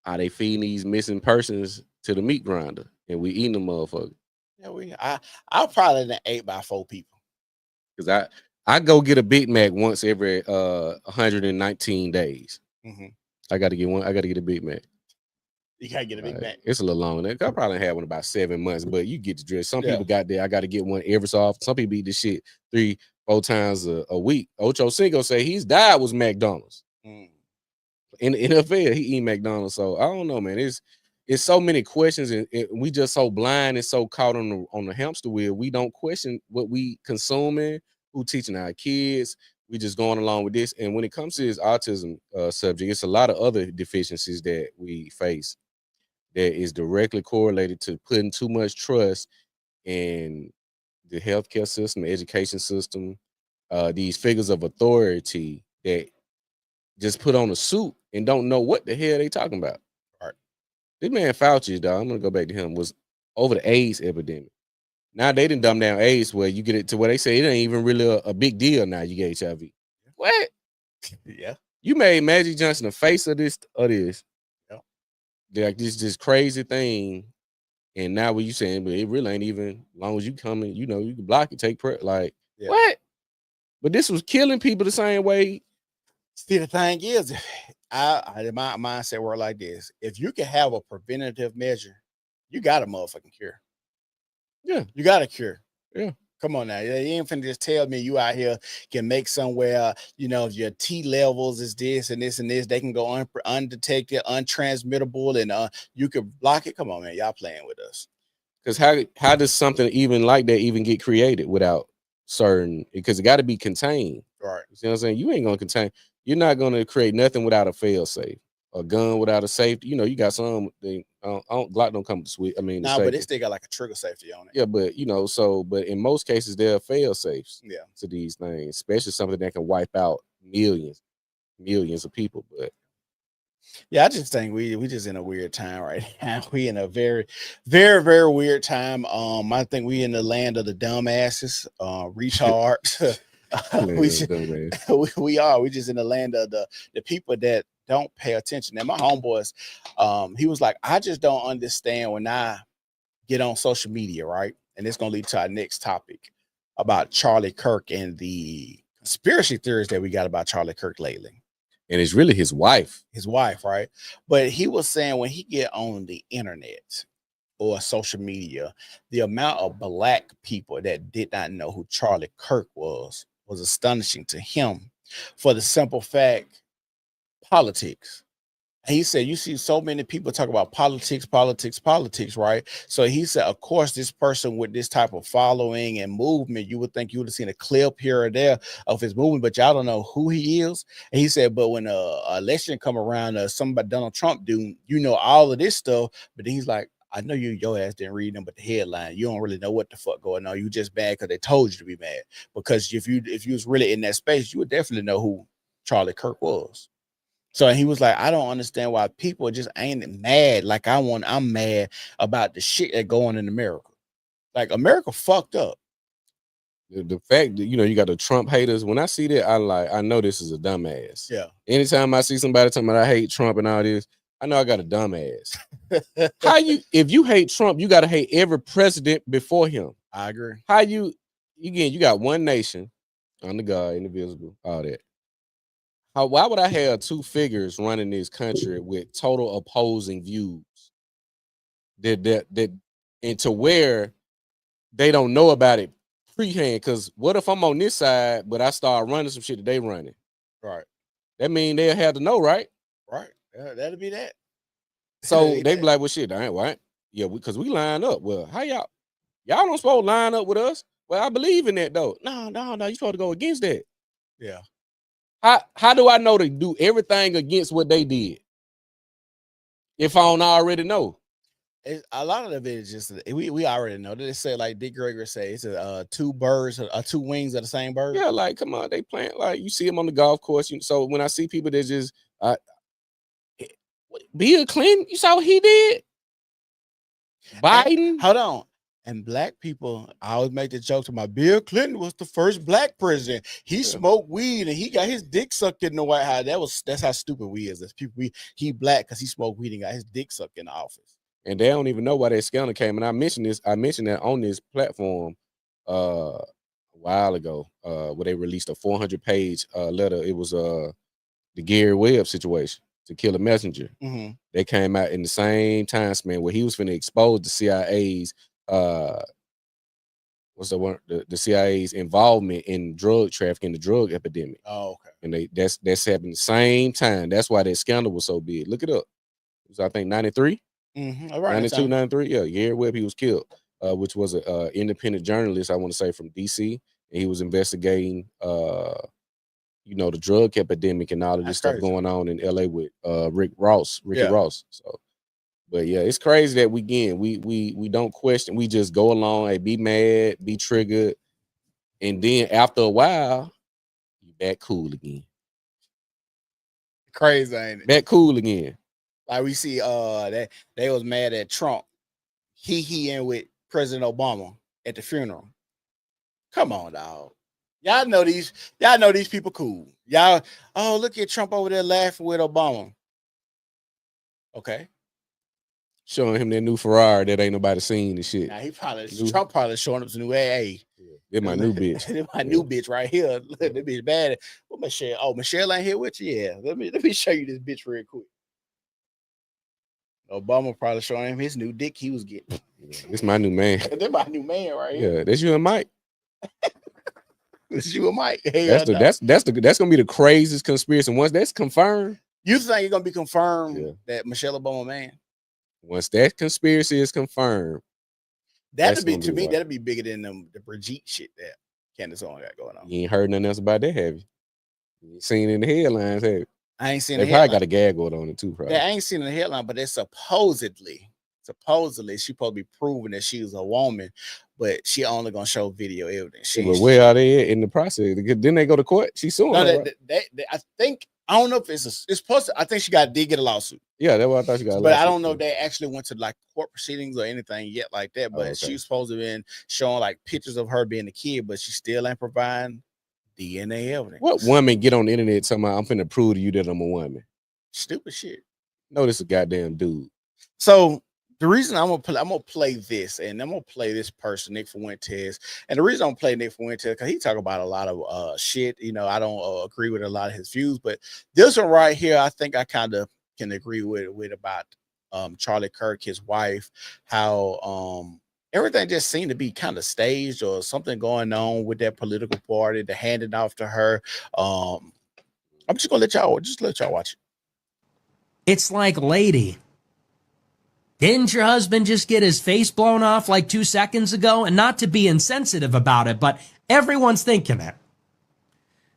[SPEAKER 1] are they feeding these missing persons to the meat grinder and we eating them motherfuckers?
[SPEAKER 2] Yeah, I'll probably done ate by 4 people.
[SPEAKER 1] Because I go get a Big Mac once every 119 days. I got to get one. I got to get a Big Mac.
[SPEAKER 2] You gotta get a Big Mac.
[SPEAKER 1] It's a little long. I probably had one about 7 months, but you get the drift. Some people got there. I got to get one every so often. Some people eat this shit 3-4 times a week. Ocho Cinco say his diet was McDonald's. In the NFL, he eat McDonald's. So I don't know, man. It's so many questions, and we just so blind and so caught on the hamster wheel. We don't question what we consuming, who teaching our kids. We just going along with this. And when it comes to this autism subject, it's a lot of other deficiencies that we face that is directly correlated to putting too much trust in the healthcare system, the education system, these figures of authority that just put on a suit and don't know what the hell they talking about.
[SPEAKER 2] Right.
[SPEAKER 1] This man Fauci, dog, I'm gonna go back to him, was over the AIDS epidemic. Now they didn't dumb down AIDS where you get it to where they say it ain't even really a big deal now you get HIV. What?
[SPEAKER 2] Yeah.
[SPEAKER 1] You made Magic Johnson the face of this.
[SPEAKER 2] Yeah.
[SPEAKER 1] like this crazy thing. And now what you saying, but it really ain't even, as long as you come in, you know, you can block it, take like what? But this was killing people the same way.
[SPEAKER 2] See, the thing is, my mindset work like this. If you can have a preventative measure, you got a motherfucking cure.
[SPEAKER 1] Yeah.
[SPEAKER 2] You got a cure.
[SPEAKER 1] Yeah.
[SPEAKER 2] Come on now. You ain't finna just tell me you out here can make somewhere, you know, your T levels is this and this and this. They can go undetected, untransmittable, and you can block it. Come on, man. Y'all playing with us.
[SPEAKER 1] Because how does something even like that even get created without certain, because it got to be contained.
[SPEAKER 2] Right.
[SPEAKER 1] You see what I'm saying? You ain't gonna contain, you're not gonna create nothing without a fail safe. A gun without a safety. You know, you got some Glock don't come with the sweet. I mean,
[SPEAKER 2] but it still got like a trigger safety on it.
[SPEAKER 1] Yeah, but you know, but in most cases there are fail safes to these things, especially something that can wipe out millions of people. But
[SPEAKER 2] yeah, I just think we just in a weird time right now. We in a very, very, very weird time. I think we in the land of the dumbasses, retards. We are. We just in the land of the people that don't pay attention. And my homeboys, he was like, I just don't understand when I get on social media, right? And it's gonna lead to our next topic about Charlie Kirk and the conspiracy theories that we got about Charlie Kirk lately.
[SPEAKER 1] And it's really his wife,
[SPEAKER 2] right? But he was saying when he get on the internet or social media, the amount of black people that did not know who Charlie Kirk was astonishing to him, for the simple fact, politics. He said, you see so many people talk about politics, right? So he said, of course, this person with this type of following and movement, you would think you would have seen a clip here or there of his movement, but y'all don't know who he is. And he said, but when a election come around, somebody Donald Trump do, you know, all of this stuff. But then he's like, I know your ass didn't read them, but the headline, you don't really know what the fuck going on. You just mad because they told you to be mad. Because if you was really in that space, you would definitely know who Charlie Kirk was. So he was like, I don't understand why people just ain't mad like I'm mad about the shit that going in America. Like, America fucked up.
[SPEAKER 1] The fact that, you know, you got the Trump haters. When I see that, I know this is a dumbass.
[SPEAKER 2] Yeah.
[SPEAKER 1] Anytime I see somebody talking about I hate Trump and all this, I know I got a dumbass. If you hate Trump, you got to hate every president before him.
[SPEAKER 2] I agree.
[SPEAKER 1] You got one nation, under God, indivisible, all that. Why would I have two figures running this country with total opposing views that and to where they don't know about it prehand? Because what if I'm on this side, but I start running some shit that they running?
[SPEAKER 2] Right.
[SPEAKER 1] That mean they'll have to know, right?
[SPEAKER 2] Right. That'll be that.
[SPEAKER 1] So they be like, well, shit, I ain't what? Yeah, because we line up. Well, how y'all don't supposed to line up with us? Well, I believe in that though. No, you supposed to go against that.
[SPEAKER 2] Yeah.
[SPEAKER 1] How do I know to do everything against what they did if I don't already know?
[SPEAKER 2] A lot of it is just we already know. They say, like Dick Gregory say, it's two birds or two wings of the same bird.
[SPEAKER 1] Yeah, like come on, they playing like you see them on the golf course. So when I see people that just Bill Clinton, you saw what he did. Biden,
[SPEAKER 2] hold on. And black people, I always make the joke to my Bill Clinton was the first black president. He smoked weed and he got his dick sucked in the White House. That's how stupid we is. As people, he black because he smoked weed and got his dick sucked in the office.
[SPEAKER 1] And they don't even know why that scandal came. And I mentioned that on this platform a while ago, where they released a 400-page letter. It was the Gary Webb situation to kill a messenger.
[SPEAKER 2] Mm-hmm.
[SPEAKER 1] They came out in the same time span where he was finna expose the CIA's what's the one? The CIA's involvement in drug trafficking, the drug epidemic.
[SPEAKER 2] Oh, okay.
[SPEAKER 1] And that's happened the same time. That's why that scandal was so big. Look it up. It was, I think, 93.
[SPEAKER 2] Mm-hmm.
[SPEAKER 1] 92, 93. Yeah, Gary Webb, he was killed, which was an independent journalist, I want to say, from DC. And he was investigating the drug epidemic and all of this stuff going on in LA with Ricky Ross. So, but yeah, it's crazy that we don't question, we just go along, hey, be mad, be triggered, and then after a while, you back cool again.
[SPEAKER 2] Crazy, ain't it?
[SPEAKER 1] Back cool again.
[SPEAKER 2] Like we see that they was mad at Trump. He in with President Obama at the funeral. Come on, dog. Y'all know these people cool. Y'all, oh, look at Trump over there laughing with Obama. Okay.
[SPEAKER 1] showing him that new Ferrari that ain't nobody seen and shit.
[SPEAKER 2] Now he probably Trump probably showing up some new AA.
[SPEAKER 1] They're my new bitch.
[SPEAKER 2] They're my new bitch right here. Look, that bitch bad. Well, Michelle. Oh, Michelle ain't here with you. Yeah. Let me show you this bitch real quick. Obama probably showing him his new dick he was getting.
[SPEAKER 1] This my new man.
[SPEAKER 2] That's my new man right here.
[SPEAKER 1] Yeah, that's you and Mike.
[SPEAKER 2] That's you and Mike. Hey,
[SPEAKER 1] that's gonna be the craziest conspiracy. Once that's confirmed,
[SPEAKER 2] you think it's gonna be confirmed that Michelle Obama man?
[SPEAKER 1] Once that conspiracy is confirmed,
[SPEAKER 2] that'd be to me. That'd be bigger than the Brigitte shit that Candace Owens got going on.
[SPEAKER 1] You ain't heard nothing else about that, have you? You ain't seen it in the headlines, have you?
[SPEAKER 2] I ain't seen.
[SPEAKER 1] They probably got a gag order on it too. Probably.
[SPEAKER 2] Yeah, I ain't seen the headline, but it's supposedly she supposed to be proving that she was a woman, but she only gonna show video evidence.
[SPEAKER 1] But where are they at in the process? Then they go to court. She's suing.
[SPEAKER 2] No,
[SPEAKER 1] her, right?
[SPEAKER 2] I think I don't know if it's supposed to. I think she did get a lawsuit.
[SPEAKER 1] Yeah, that's what I thought she got.
[SPEAKER 2] But I don't know if they actually went to like court proceedings or anything yet like that. But she's supposed to have been showing like pictures of her being a kid, but she still ain't providing DNA evidence.
[SPEAKER 1] What woman get on the internet talking about I'm finna prove to you that I'm a woman?
[SPEAKER 2] Stupid shit.
[SPEAKER 1] No, this is a goddamn dude.
[SPEAKER 2] So the reason I'm gonna play this, and I'm gonna play this person, Nick Fuentes. And the reason I'm gonna play Nick Fuentes because he talk about a lot of shit. You know, I don't agree with a lot of his views, but this one right here, I think I kind of can agree with about Charlie Kirk, his wife, how everything just seemed to be kind of staged or something going on with that political party, to hand it off to her. I'm just gonna let y'all watch it.
[SPEAKER 4] It's like, lady, didn't your husband just get his face blown off like 2 seconds ago? And not to be insensitive about it, but everyone's thinking it.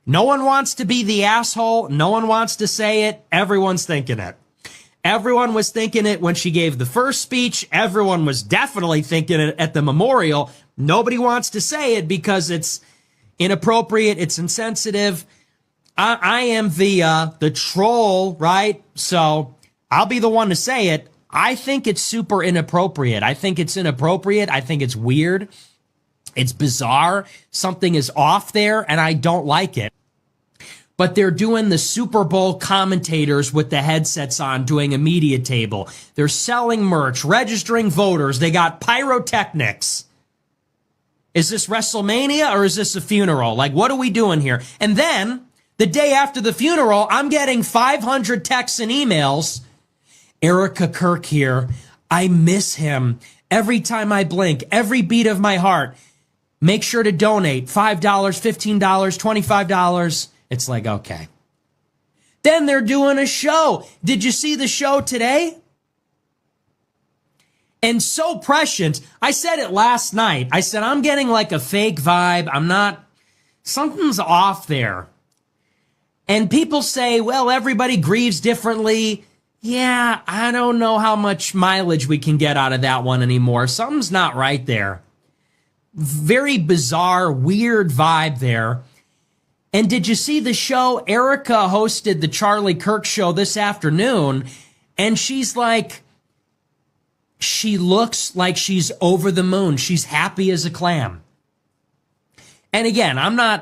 [SPEAKER 4] No one wants to be the asshole. No one wants to say it. Everyone's thinking it. Everyone was thinking it when she gave the first speech. Everyone was definitely thinking it at the memorial. Nobody wants to say it because it's inappropriate. It's insensitive. I am the troll, right? So I'll be the one to say it. I think it's super inappropriate. I think it's inappropriate. I think it's weird. It's bizarre. Something is off there, and I don't like it. But they're doing the Super Bowl commentators with the headsets on, doing a media table. They're selling merch, registering voters. They got pyrotechnics. Is this WrestleMania or is this a funeral? Like, what are we doing here? And then the day after the funeral, I'm getting 500 texts and emails. Erica Kirk here. I miss him. Every time I blink, every beat of my heart. Make sure to donate $5, $15, $25. It's like, okay. Then they're doing a show. Did you see the show today? And so prescient. I said it last night. I said, I'm getting like a fake vibe. Something's off there. And people say, well, everybody grieves differently. Yeah, I don't know how much mileage we can get out of that one anymore. Something's not right there. Very bizarre, weird vibe there. And did you see the show? Erica hosted the Charlie Kirk show this afternoon, and she's like, she looks like she's over the moon. She's happy as a clam. And again,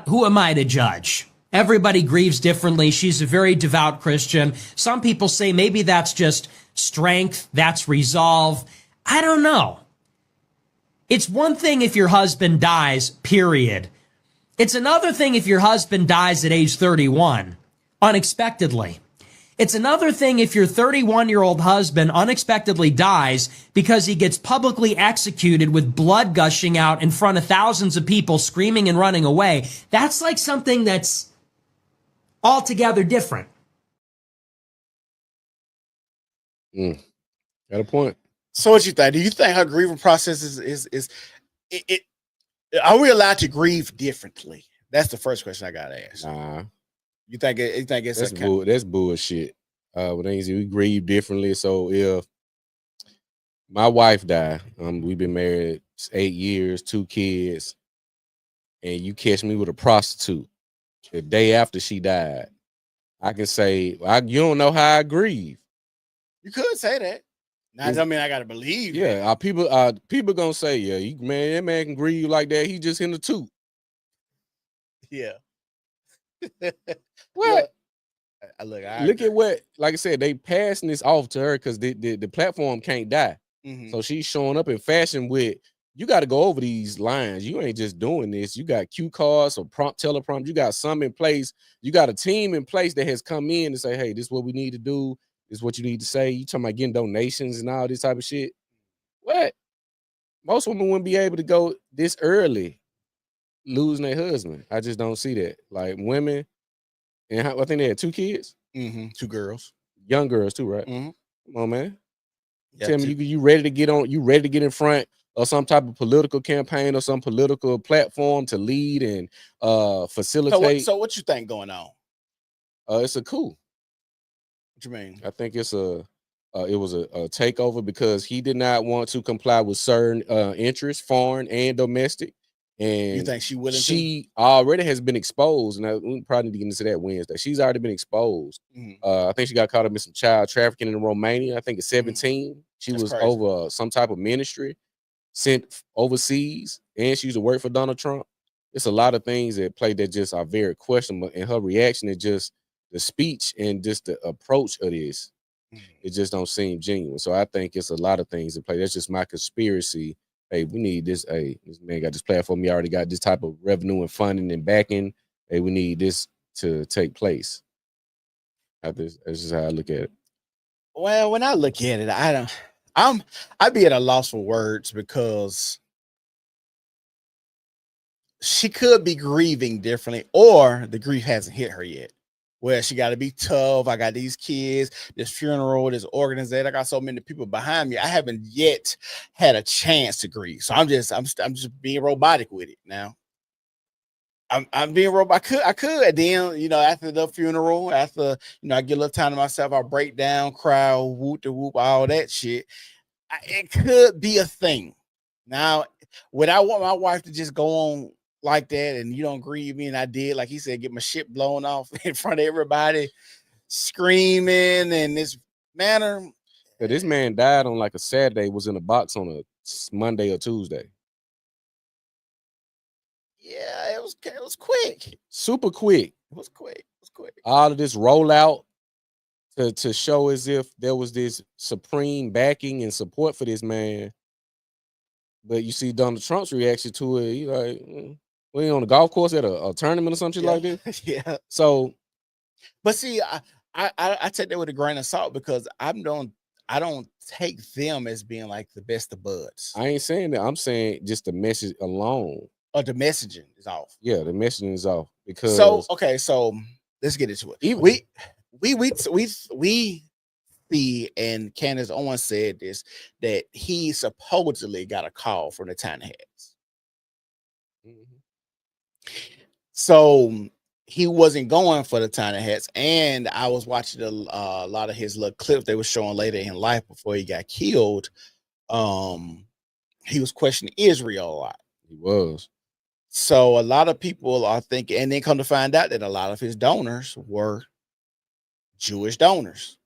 [SPEAKER 4] who am I to judge? Everybody grieves differently. She's a very devout Christian. Some people say maybe that's just strength, that's resolve. I don't know. It's one thing if your husband dies, period. It's another thing if your husband dies at age 31, unexpectedly. It's another thing if your 31-year-old husband unexpectedly dies because he gets publicly executed with blood gushing out in front of thousands of people screaming and running away. That's like something that's altogether different.
[SPEAKER 1] Got a point.
[SPEAKER 2] So what you think? Do you think her grieving process is are we allowed to grieve differently? That's the first question I gotta ask.
[SPEAKER 1] Nah.
[SPEAKER 2] You think it's
[SPEAKER 1] that's bullshit. We grieve differently. So if my wife died, we've been married 8 years, 2 kids, and you catch me with a prostitute the day after she died, I can say, you don't know how I grieve.
[SPEAKER 2] You could say that. Now, I mean, I gotta believe.
[SPEAKER 1] Yeah, people gonna say, yeah, that man can grieve like that. He just in the tooth.
[SPEAKER 2] Yeah.
[SPEAKER 1] What?
[SPEAKER 2] Look
[SPEAKER 1] at what, like I said, they passing this off to her because the platform can't die. So she's showing up in fashion with, you got to go over these lines. You ain't just doing this. You got cue cards or prompt teleprompt. You got some in place. You got a team in place that has come in and say, hey, this is what we need to do. This is what you need to say. You talking about getting donations and all this type of shit. What? Most women wouldn't be able to go this early losing their husband. I just don't see that. Like women, and I think they had 2 kids.
[SPEAKER 2] 2 girls.
[SPEAKER 1] Young girls too, right? Come on, man.
[SPEAKER 2] Yeah,
[SPEAKER 1] Tell me you ready to get on, you ready to get in front of some type of political campaign or some political platform to lead and facilitate.
[SPEAKER 2] So what you think going on?
[SPEAKER 1] It's a coup.
[SPEAKER 2] What you mean?
[SPEAKER 1] I think it's it was a takeover because he did not want to comply with certain interests, foreign and domestic. And
[SPEAKER 2] you think she willing
[SPEAKER 1] she already has been exposed, and we probably need to get into that Wednesday. She's already been exposed. I think she got caught up in some child trafficking in Romania. I think at 17. She was
[SPEAKER 2] crazy.
[SPEAKER 1] over some type of ministry sent overseas, and she used to work for Donald Trump. It's a lot of things at play that just are very questionable, and her reaction is just the speech and just the approach of this. It just don't seem genuine. So I think it's a lot of things at play. That's just my conspiracy. Hey, we need this. Hey, this man got this platform. He already got this type of revenue and funding and backing. Hey, we need this to take place. That's just how I look at it.
[SPEAKER 2] Well, when I look at it, I'd be at a loss for words because she could be grieving differently, or the grief hasn't hit her yet. Well, she got to be tough. I got these kids, this funeral, this organization. I got so many people behind me. I haven't yet had a chance to grieve. So I'm just being robotic with it now. I'm being robot. I could. Then, after the funeral, after, I get a little time to myself, I'll break down, cry, whoop to whoop, all that shit. It could be a thing. Now, would I want my wife to just go on like that and you don't grieve me? And I did, like he said, get my shit blown off in front of everybody, screaming in this manner.
[SPEAKER 1] Yeah, this man died on like a Saturday, was in a box on a Monday or Tuesday.
[SPEAKER 2] Yeah, it was quick.
[SPEAKER 1] Super quick.
[SPEAKER 2] It was quick.
[SPEAKER 1] All of this rollout to show as if there was this supreme backing and support for this man. But you see Donald Trump's reaction to it. He like, we ain't on the golf course at a tournament or something like this.
[SPEAKER 2] Yeah.
[SPEAKER 1] So,
[SPEAKER 2] but see, I take that with a grain of salt because I don't take them as being like the best of buds.
[SPEAKER 1] I ain't saying that. I'm saying just the message alone.
[SPEAKER 2] Or the messaging is off.
[SPEAKER 1] Yeah, the messaging is off because.
[SPEAKER 2] So let's get into it. We see, and Candace Owens said this, that he supposedly got a call from the Tiny Hats. So he wasn't going for the Tiny Hats, and I was watching a lot of his little clips they were showing later in life before he got killed. He was questioning Israel a lot.
[SPEAKER 1] He was.
[SPEAKER 2] So a lot of people are thinking, and then come to find out that a lot of his donors were Jewish donors.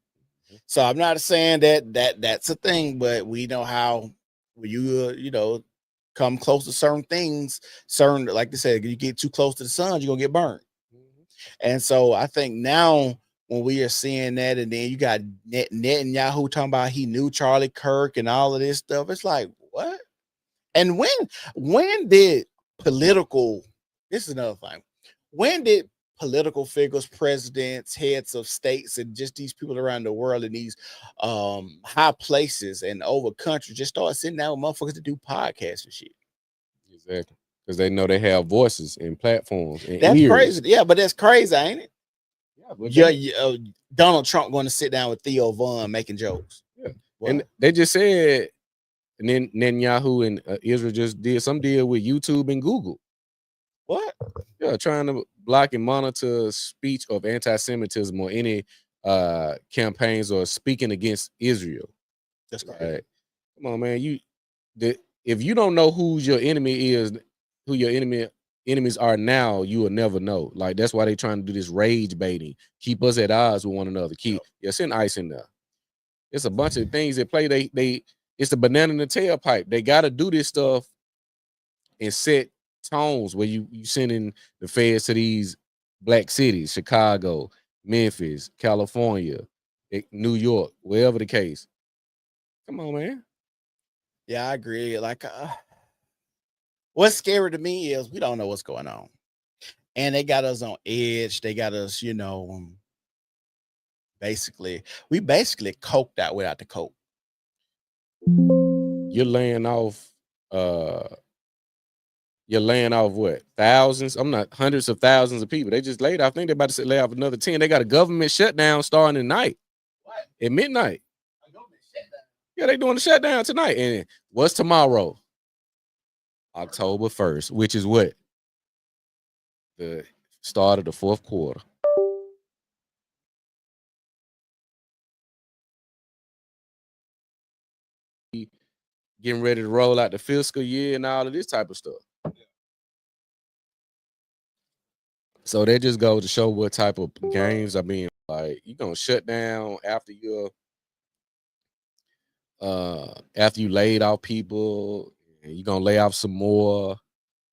[SPEAKER 2] So I'm not saying that's a thing, but we know how when you come close to certain things, like they said, you get too close to the sun, you're gonna get burned. And so I think now when we are seeing that, and then you got Netanyahu talking about he knew Charlie Kirk and all of this stuff, it's like, what? And when did political, this is another thing, when did political figures, presidents, heads of states, and just these people around the world in these high places and over countries just start sitting down with motherfuckers to do podcasts and shit?
[SPEAKER 1] Exactly. Because they know they have voices and platforms. And
[SPEAKER 2] that's
[SPEAKER 1] ears.
[SPEAKER 2] crazy. Yeah, but that's crazy, ain't it?
[SPEAKER 1] Yeah,
[SPEAKER 2] Donald Trump going to sit down with Theo Vaughn making jokes.
[SPEAKER 1] Yeah. And they just said, and then Netanyahu and Israel just did some deal with YouTube and Google.
[SPEAKER 2] What?
[SPEAKER 1] Yeah, trying to block and monitor speech of anti-Semitism or any campaigns or speaking against Israel.
[SPEAKER 2] That's crazy.
[SPEAKER 1] Come on, man. If you don't know who your enemy is, who your enemies are now, you will never know. Like that's why they trying to do this rage baiting, keep us at odds with one another. Send ICE in there. It's a bunch of things that play. It's the banana in the tailpipe. They got to do this stuff and set tones where you sending the feds to these black cities, Chicago, Memphis, California, New York, wherever the case. Come on, man.
[SPEAKER 2] Yeah, I agree. Like, what's scary to me is we don't know what's going on, and they got us on edge. They got us, we basically coked out without the coke.
[SPEAKER 1] You're laying off what? Thousands? I'm not hundreds of thousands of people. They just laid off. I think they're about to lay off another 10. They got a government shutdown starting tonight.
[SPEAKER 2] What?
[SPEAKER 1] At midnight.
[SPEAKER 2] A government shutdown?
[SPEAKER 1] Yeah, they doing the shutdown tonight. And what's tomorrow? October 1st, which is what? The start of the fourth quarter. Getting ready to roll out the fiscal year and all of this type of stuff. So that just goes to show what type of games are being like. You're gonna shut down after you laid off people, and you're gonna lay off some more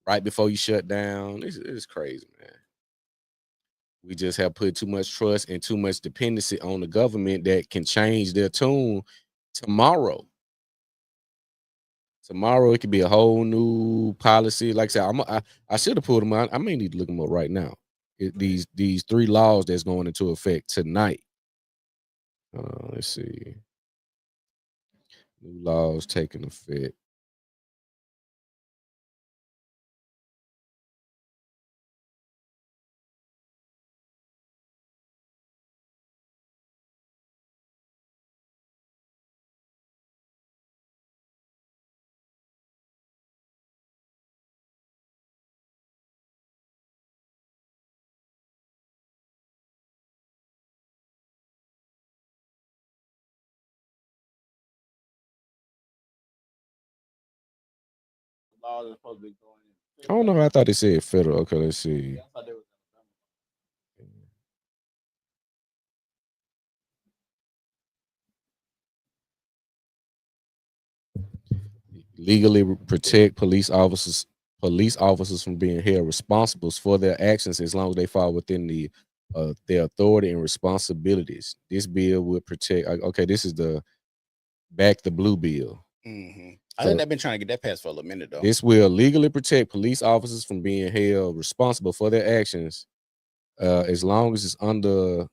[SPEAKER 1] right before you shut down. It's crazy, man. We just have put too much trust and too much dependency on the government that can change their tune tomorrow. Tomorrow it could be a whole new policy. Like I said, I should have pulled them out. I may need to look them up right now. These 3 laws that's going into effect tonight. Let's see. New laws taking effect.
[SPEAKER 2] Law is supposed to be going in.
[SPEAKER 1] I don't know. I thought they said federal. Okay, let's see.
[SPEAKER 2] I thought they was
[SPEAKER 1] Legally protect police officers from being held responsible for their actions as long as they fall within their authority and responsibilities. This bill will protect. Okay, this is the Back the Blue bill.
[SPEAKER 2] Mm-hmm. I think they've been trying to get that passed for a minute though.
[SPEAKER 1] This will legally protect police officers from being held responsible for their actions, as long as it's under.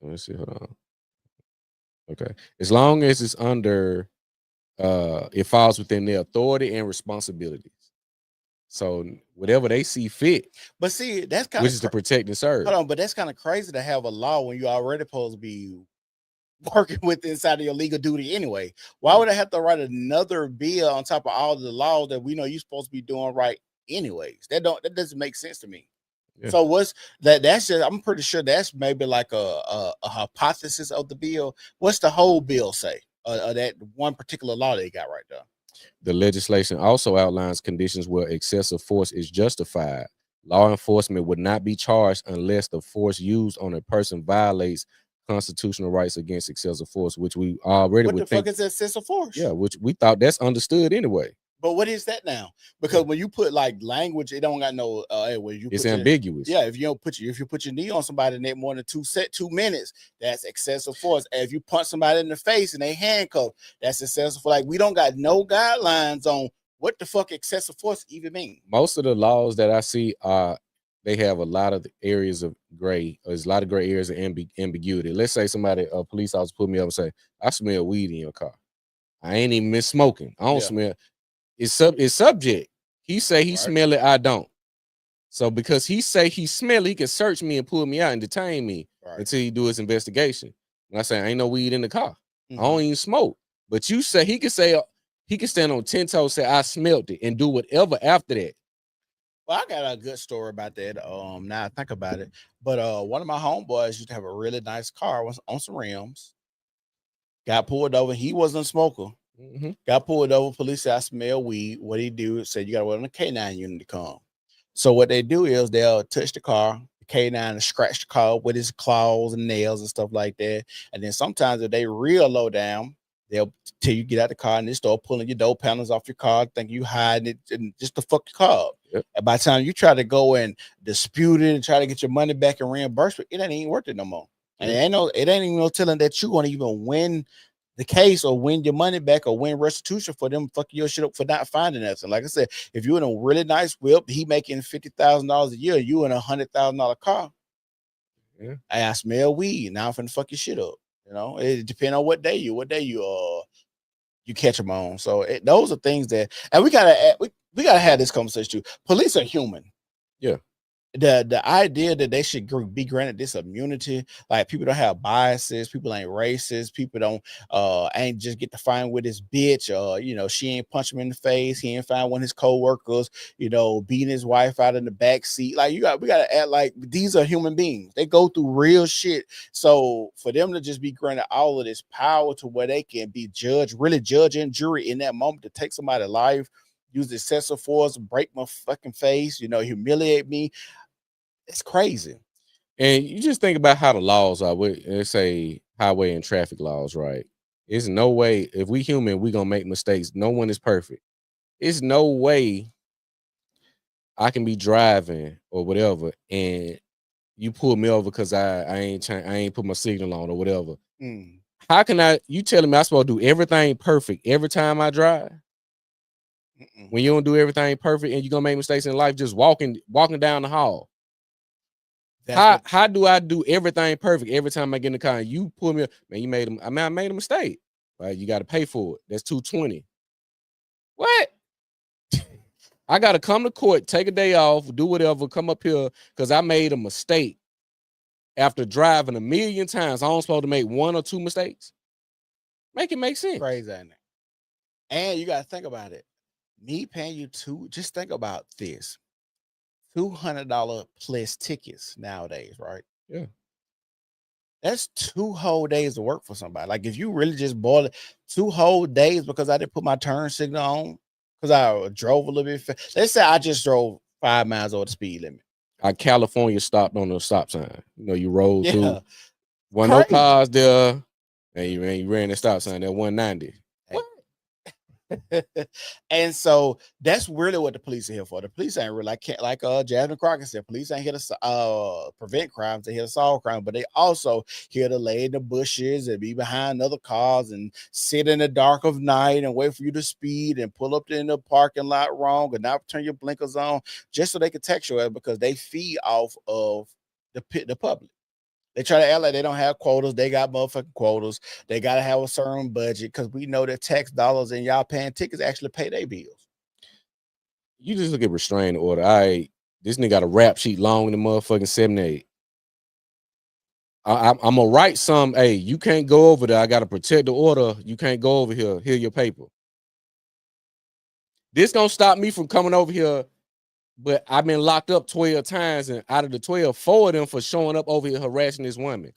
[SPEAKER 1] Let me see. Hold on. Okay, as long as it's under. It falls within their authority and responsibilities. So whatever they see fit,
[SPEAKER 2] but see, that's kind
[SPEAKER 1] which
[SPEAKER 2] of
[SPEAKER 1] is to protect and serve.
[SPEAKER 2] Hold on, but that's kind of crazy to have a law when you already supposed to be working with inside of your legal duty anyway. Why would I have to write another bill on top of all the laws that we know you're supposed to be doing right anyways? That doesn't make sense to me. Yeah. So what's that? That's just, I'm pretty sure that's maybe like a hypothesis of the bill. What's the whole bill say? That one particular law they got right there.
[SPEAKER 1] The legislation also outlines conditions where excessive force is justified. Law enforcement would not be charged unless the force used on a person violates constitutional rights against excessive force, which we already
[SPEAKER 2] would think. What the fuck is excessive force?
[SPEAKER 1] Yeah, which we thought that's understood anyway.
[SPEAKER 2] But what is that now? Because when you put like language, it don't got no.
[SPEAKER 1] It's ambiguous.
[SPEAKER 2] If you put your knee on somebody and they more than 2 minutes, that's excessive force. And if you punch somebody in the face and they handcuffed, that's excessive force. Like we don't got no guidelines on what the fuck excessive force even mean.
[SPEAKER 1] Most of the laws that I see they have a lot of areas of gray. There's a lot of gray areas of ambiguity. Let's say a police officer put me up and say, "I smell weed in your car." I ain't even been smoking. I don't smell. It's subject. He say he smell it, I don't. So because he say he smell it, he can search me and pull me out and detain me until he do his investigation. And I say, ain't no weed in the car. I don't even smoke. But you say he can stand on 10 toes, say I smelled it, and do whatever after that.
[SPEAKER 2] Well, I got a good story about that. Now I think about it. But one of my homeboys used to have a really nice car on some rims. Got pulled over. He wasn't a smoker. Mm-hmm. Got pulled over. Police said, I smell weed. What he do is said, you got to wait on the K9 unit to come. So what they do is they'll touch the car, the K9 and scratch the car with his claws and nails and stuff like that. And then sometimes if they real low down, They'll tell you get out the car and they start pulling your door panels off your car, think you hiding it and just to fuck your car up.
[SPEAKER 1] Yep.
[SPEAKER 2] And by the time you try to go and dispute it and try to get your money back and reimburse it, it ain't even worth it no more. And it ain't even no telling that you're gonna even win the case or win your money back or win restitution for them fucking your shit up for not finding nothing. Like I said, if you're in a really nice whip, he making $50,000 a year, you in $100,000 car.
[SPEAKER 1] Yeah.
[SPEAKER 2] I smell weed. Now I'm finna fuck your shit up. You know, it depends on what day you catch them on. So those are things that, and we gotta have this conversation too. Police are human.
[SPEAKER 1] Yeah.
[SPEAKER 2] The idea that they should be granted this immunity, like people don't have biases, people ain't racist, people don't ain't just get to find with his bitch, she ain't punch him in the face, he ain't find one of his co-workers, beating his wife out in the back seat. Like we gotta act like these are human beings. They go through real shit. So for them to just be granted all of this power to where they can be really judge and jury in that moment to take somebody's life, use excessive force, break my fucking face, humiliate me. It's crazy.
[SPEAKER 1] And you just think about how the laws are. Let's say highway and traffic laws, right? There's no way, if we human, we gonna make mistakes. No one is perfect. It's no way I can be driving or whatever, and you pull me over because I ain't put my signal on or whatever. How can you telling me I'm supposed to do everything perfect every time I drive? When you don't do everything perfect and you're gonna make mistakes in life, just walking down the hall. How do I do everything perfect every time I get in the car and you pull me up? Man, I made a mistake. Right? You got to pay for it. That's $220. What? I got to come to court, take a day off, do whatever, come up here because I made a mistake. After driving 1,000,000 times, I'm supposed to make 1 or 2 mistakes. Make it make sense.
[SPEAKER 2] Crazy, ain't it? And you got to think about it. Me paying you just think about this. $200 plus tickets nowadays, right?
[SPEAKER 1] Yeah.
[SPEAKER 2] That's 2 whole days of work for somebody. Like if you really just boil it, 2 whole days because I didn't put my turn signal on because I drove a little bit fast. Let's say I just drove 5 miles over the speed limit.
[SPEAKER 1] California stopped on the stop sign. You rolled through. One no
[SPEAKER 2] Crazy.
[SPEAKER 1] cars there, and you ran the stop sign at 190.
[SPEAKER 2] What? And so that's really what the police are here for. The police ain't really like Jasmine Crockett said, police ain't here to prevent crimes, they're here to solve crime, but they also here to lay in the bushes and be behind other cars and sit in the dark of night and wait for you to speed and pull up in the parking lot wrong and not turn your blinkers on just so they can text you because they feed off of the public. They try to act like they don't have quotas. They got motherfucking quotas. They got to have a certain budget because we know that tax dollars and y'all paying tickets actually pay their bills.
[SPEAKER 1] You just look at restraining order. This nigga got a rap sheet long in the motherfucking 78. I'm gonna write some. Hey, you can't go over there. I gotta protect the order. You can't go over here. Here your paper. This gonna stop me from coming over here. But I've been locked up 12 times, and out of the 12, 4 of them for showing up over here harassing this woman.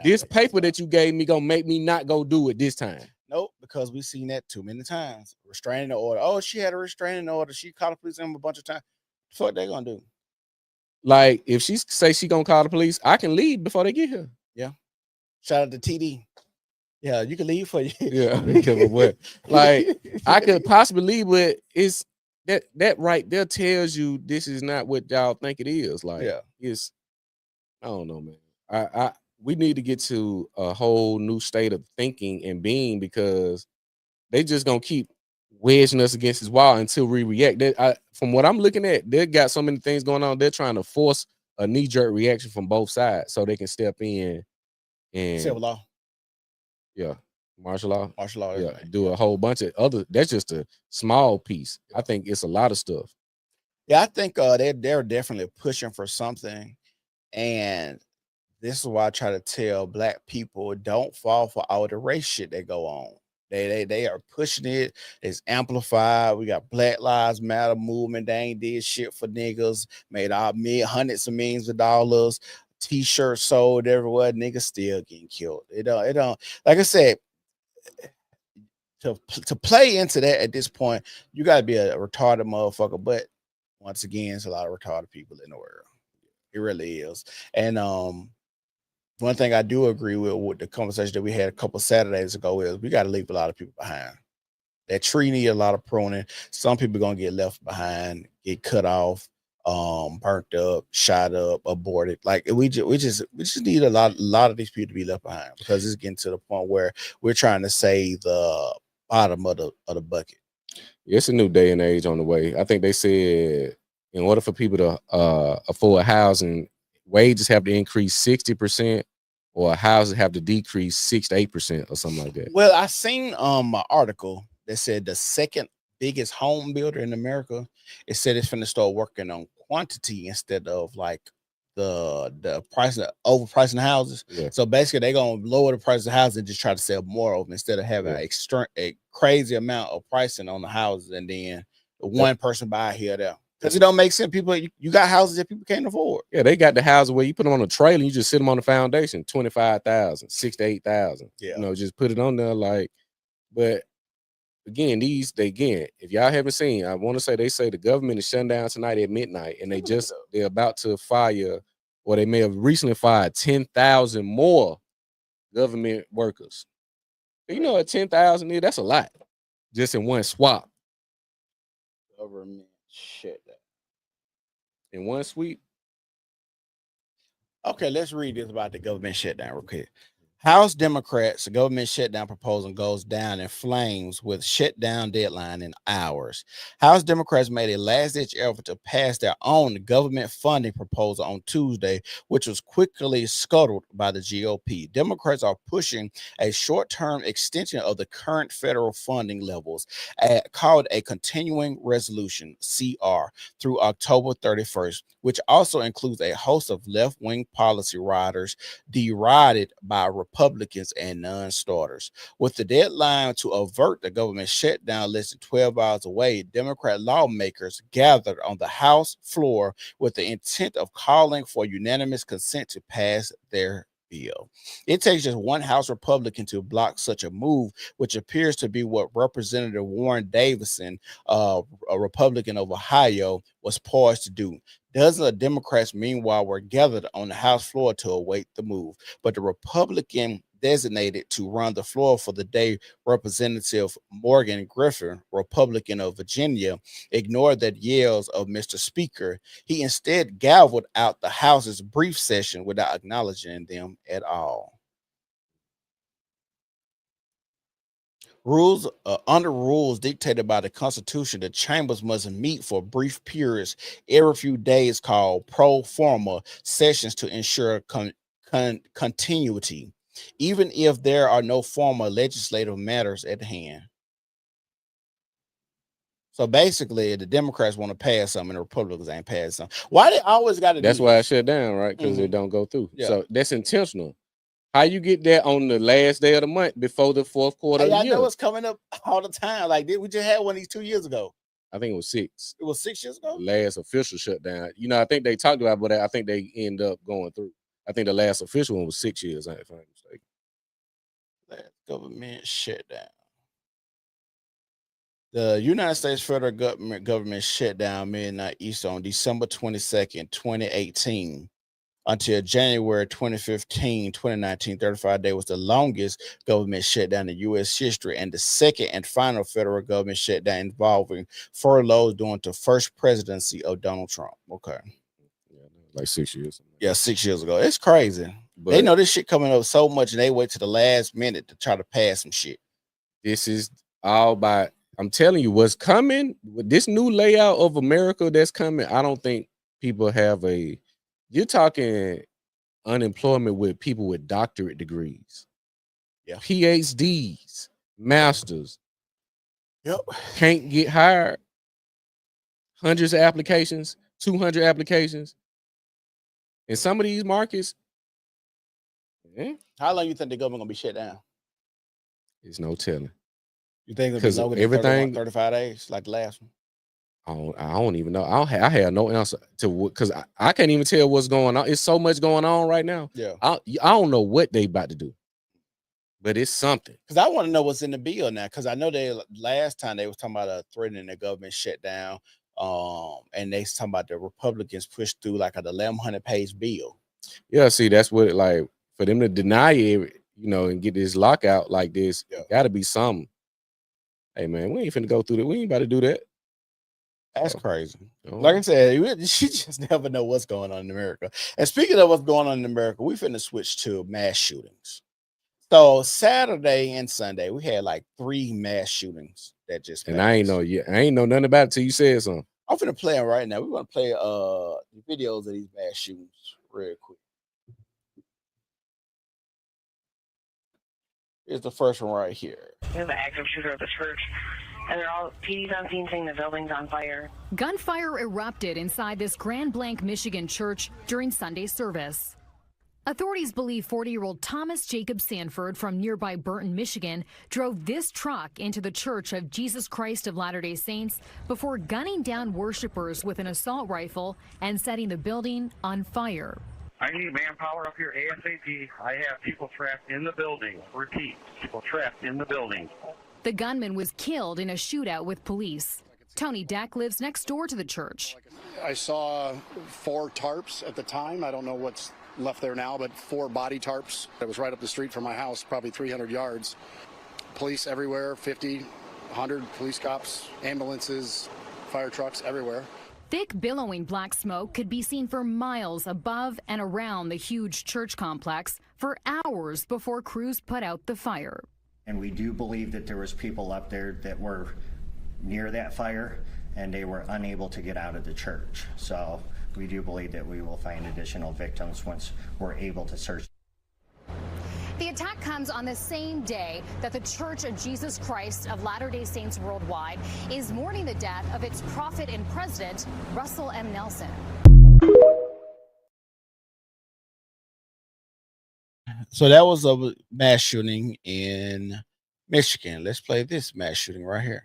[SPEAKER 1] This paper that you gave me gonna make me not go do it this time.
[SPEAKER 2] Nope, because we've seen that too many times. Restraining the order. Oh, she had a restraining order. She called the police on him a bunch of times. What they gonna do?
[SPEAKER 1] Like, if she say she gonna call the police, I can leave before they get here.
[SPEAKER 2] Yeah. Shout out to TD. Yeah, you can leave for you.
[SPEAKER 1] Yeah, but like I could possibly leave, but it's that right there tells you this is not what y'all think it is. Like, it's I don't know, man. We need to get to a whole new state of thinking and being because they just gonna keep wedging us against this wall until we react. From what I'm looking at, they got so many things going on. They're trying to force a knee-jerk reaction from both sides so they can step in and
[SPEAKER 2] civil law.
[SPEAKER 1] Yeah. Martial law.
[SPEAKER 2] Yeah.
[SPEAKER 1] Do a whole bunch of other. That's just a small piece. I think it's a lot of stuff.
[SPEAKER 2] Yeah, I think they're definitely pushing for something. And this is why I try to tell black people don't fall for all the race shit that go on. They are pushing it. It's amplified. We got Black Lives Matter movement. They ain't did shit for niggas. Made hundreds of millions of dollars. T-shirts sold everywhere. Niggas still getting killed. It don't. Like I said, to play into that at this point, you gotta be a retarded motherfucker. But once again, it's a lot of retarded people in the world. It really is. And One thing I do agree with the conversation that we had a couple Saturdays ago is we got to leave a lot of people behind. That tree need a lot of pruning. Some people gonna get left behind, get cut off, burnt up, shot up, aborted. Like we just need a lot of these people to be left behind because it's getting to the point where we're trying to save the bottom of the bucket.
[SPEAKER 1] It's a new day and age on the way. I think they said in order for people to afford housing, wages have to increase 60%, or houses have to decrease 6 to 8% or something like that.
[SPEAKER 2] Well, I seen an article that said the second biggest home builder in America, it said it's finna start working on quantity instead of like the price of overpricing houses.
[SPEAKER 1] Yeah.
[SPEAKER 2] So basically, they're gonna lower the price of houses and just try to sell more of them instead of having a crazy amount of pricing on the houses and then one person buy here or there. Because it don't make sense. People, you got houses that people can't afford.
[SPEAKER 1] Yeah, they got the houses where you put them on a trailer and you just sit them on the foundation, 25,000, 6 to 8,000.
[SPEAKER 2] Yeah.
[SPEAKER 1] You know, just put it on there like. But again, if y'all haven't seen, I want to say they say the government is shutting down tonight at midnight, and they're about to fire, or they may have recently fired 10,000 more government workers. You know, at 10,000, that's a lot, just in one swap.
[SPEAKER 2] Government shit.
[SPEAKER 1] In one sweep.
[SPEAKER 2] Okay, let's read this about the government shutdown real quick. House Democrats, the government shutdown proposal goes down in flames with shutdown deadline in hours. House Democrats made a last-ditch effort to pass their own government funding proposal on Tuesday, which was quickly scuttled by the GOP. Democrats are pushing a short-term extension of the current federal funding levels, called a continuing resolution, CR, through October 31st, which also includes a host of left-wing policy riders derided by Republicans and non-starters. With the deadline to avert the government shutdown less than 12 hours away, Democrat lawmakers gathered on the House floor with the intent of calling for unanimous consent to pass their bill. It takes just one House Republican to block such a move, which appears to be what Representative Warren Davison, a Republican of Ohio, was poised to do. Dozens of Democrats, meanwhile, were gathered on the House floor to await the move, but the Republican designated to run the floor for the day, Representative Morgan Griffin, Republican of Virginia, ignored the yells of Mr. Speaker. He instead gavelled out the House's brief session without acknowledging them at all. Under rules dictated by the Constitution, the chambers must meet for brief periods every few days, called pro forma sessions, to ensure continuity, even if there are no formal legislative matters at hand. So basically, the Democrats want to pass something, and the Republicans ain't pass something. Why they always got to?
[SPEAKER 1] That's why I shut down, right? Because it don't go through. Yeah. So that's intentional. How you get that on the last day of the month before the fourth quarter of the year?
[SPEAKER 2] I know it's coming up all the time. Like, we just had one of these 2 years ago.
[SPEAKER 1] I think it was 6.
[SPEAKER 2] It was 6 years ago?
[SPEAKER 1] The last official shutdown. You know, I think they talked about it, but I think they end up going through. I think the last official one was 6 years, if I'm mistaken.
[SPEAKER 2] Last government shutdown. The United States federal government shut down midnight Eastern on December 22nd, 2018. Until January 2015, 2019, 35 days was the longest government shutdown in U.S. history and the second and final federal government shutdown involving furloughs during the first presidency of Donald Trump. Okay.
[SPEAKER 1] Yeah, like 6 years.
[SPEAKER 2] Yeah, 6 years ago. It's crazy. But they know this shit coming up so much and they wait to the last minute to try to pass some shit.
[SPEAKER 1] This is all by, I'm telling you, what's coming with this new layout of America that's coming. I don't think people have you're talking unemployment with people with doctorate degrees, PhDs, masters.
[SPEAKER 2] Yep.
[SPEAKER 1] Can't get hired. Hundreds of applications, 200 applications. In some of these markets,
[SPEAKER 2] how long you think the government gonna be shut down?
[SPEAKER 1] There's no telling.
[SPEAKER 2] You think it'll be longer than
[SPEAKER 1] everything
[SPEAKER 2] 35 days, like the last one?
[SPEAKER 1] I don't even know. I have no answer to what, because I can't even tell what's going on. It's so much going on right now.
[SPEAKER 2] Yeah,
[SPEAKER 1] I don't know what they about to do, but it's something.
[SPEAKER 2] Because I want to know what's in the bill now. Because I know last time they was talking about threatening the government shutdown, and they talking about the Republicans pushed through like a 1,100-page bill.
[SPEAKER 1] Yeah, see, that's what For them to deny it, and get this lockout like this, got to be something. Hey man, we ain't finna go through that. We ain't about to do that.
[SPEAKER 2] That's crazy. Like I said, you just never know what's going on in America. And speaking of what's going on in America, we finna switch to mass shootings. So Saturday and Sunday, we had like 3 mass shootings that just passed.
[SPEAKER 1] And I ain't know nothing about it till you said something.
[SPEAKER 2] I'm finna play them right now. We're gonna play the videos of these mass shootings real quick. Here's the first one right here.
[SPEAKER 5] We have an active shooter at the church, and they're all PD's on scene saying the building's on fire.
[SPEAKER 6] Gunfire erupted inside this Grand Blanc, Michigan church during Sunday service. Authorities believe 40-year-old Thomas Jacob Sanford from nearby Burton, Michigan, drove this truck into the Church of Jesus Christ of Latter-day Saints before gunning down worshipers with an assault rifle and setting the building on fire.
[SPEAKER 7] I need manpower up here ASAP. I have people trapped in the building. Repeat, people trapped in the building.
[SPEAKER 6] The gunman was killed in a shootout with police. Tony Deck lives next door to the church.
[SPEAKER 8] I saw 4 tarps at the time. I don't know what's left there now, but 4 body tarps. That was right up the street from my house, probably 300 yards. Police everywhere, 50, 100 police cops, ambulances, fire trucks everywhere.
[SPEAKER 6] Thick, billowing black smoke could be seen for miles above and around the huge church complex for hours before crews put out the fire.
[SPEAKER 9] And we do believe that there was people up there that were near that fire and they were unable to get out of the church. So we do believe that we will find additional victims once we're able to search.
[SPEAKER 6] The attack comes on the same day that the Church of Jesus Christ of Latter-day Saints worldwide is mourning the death of its prophet and president, Russell M. Nelson.
[SPEAKER 2] So that was a mass shooting in Michigan. Let's play this mass shooting right here.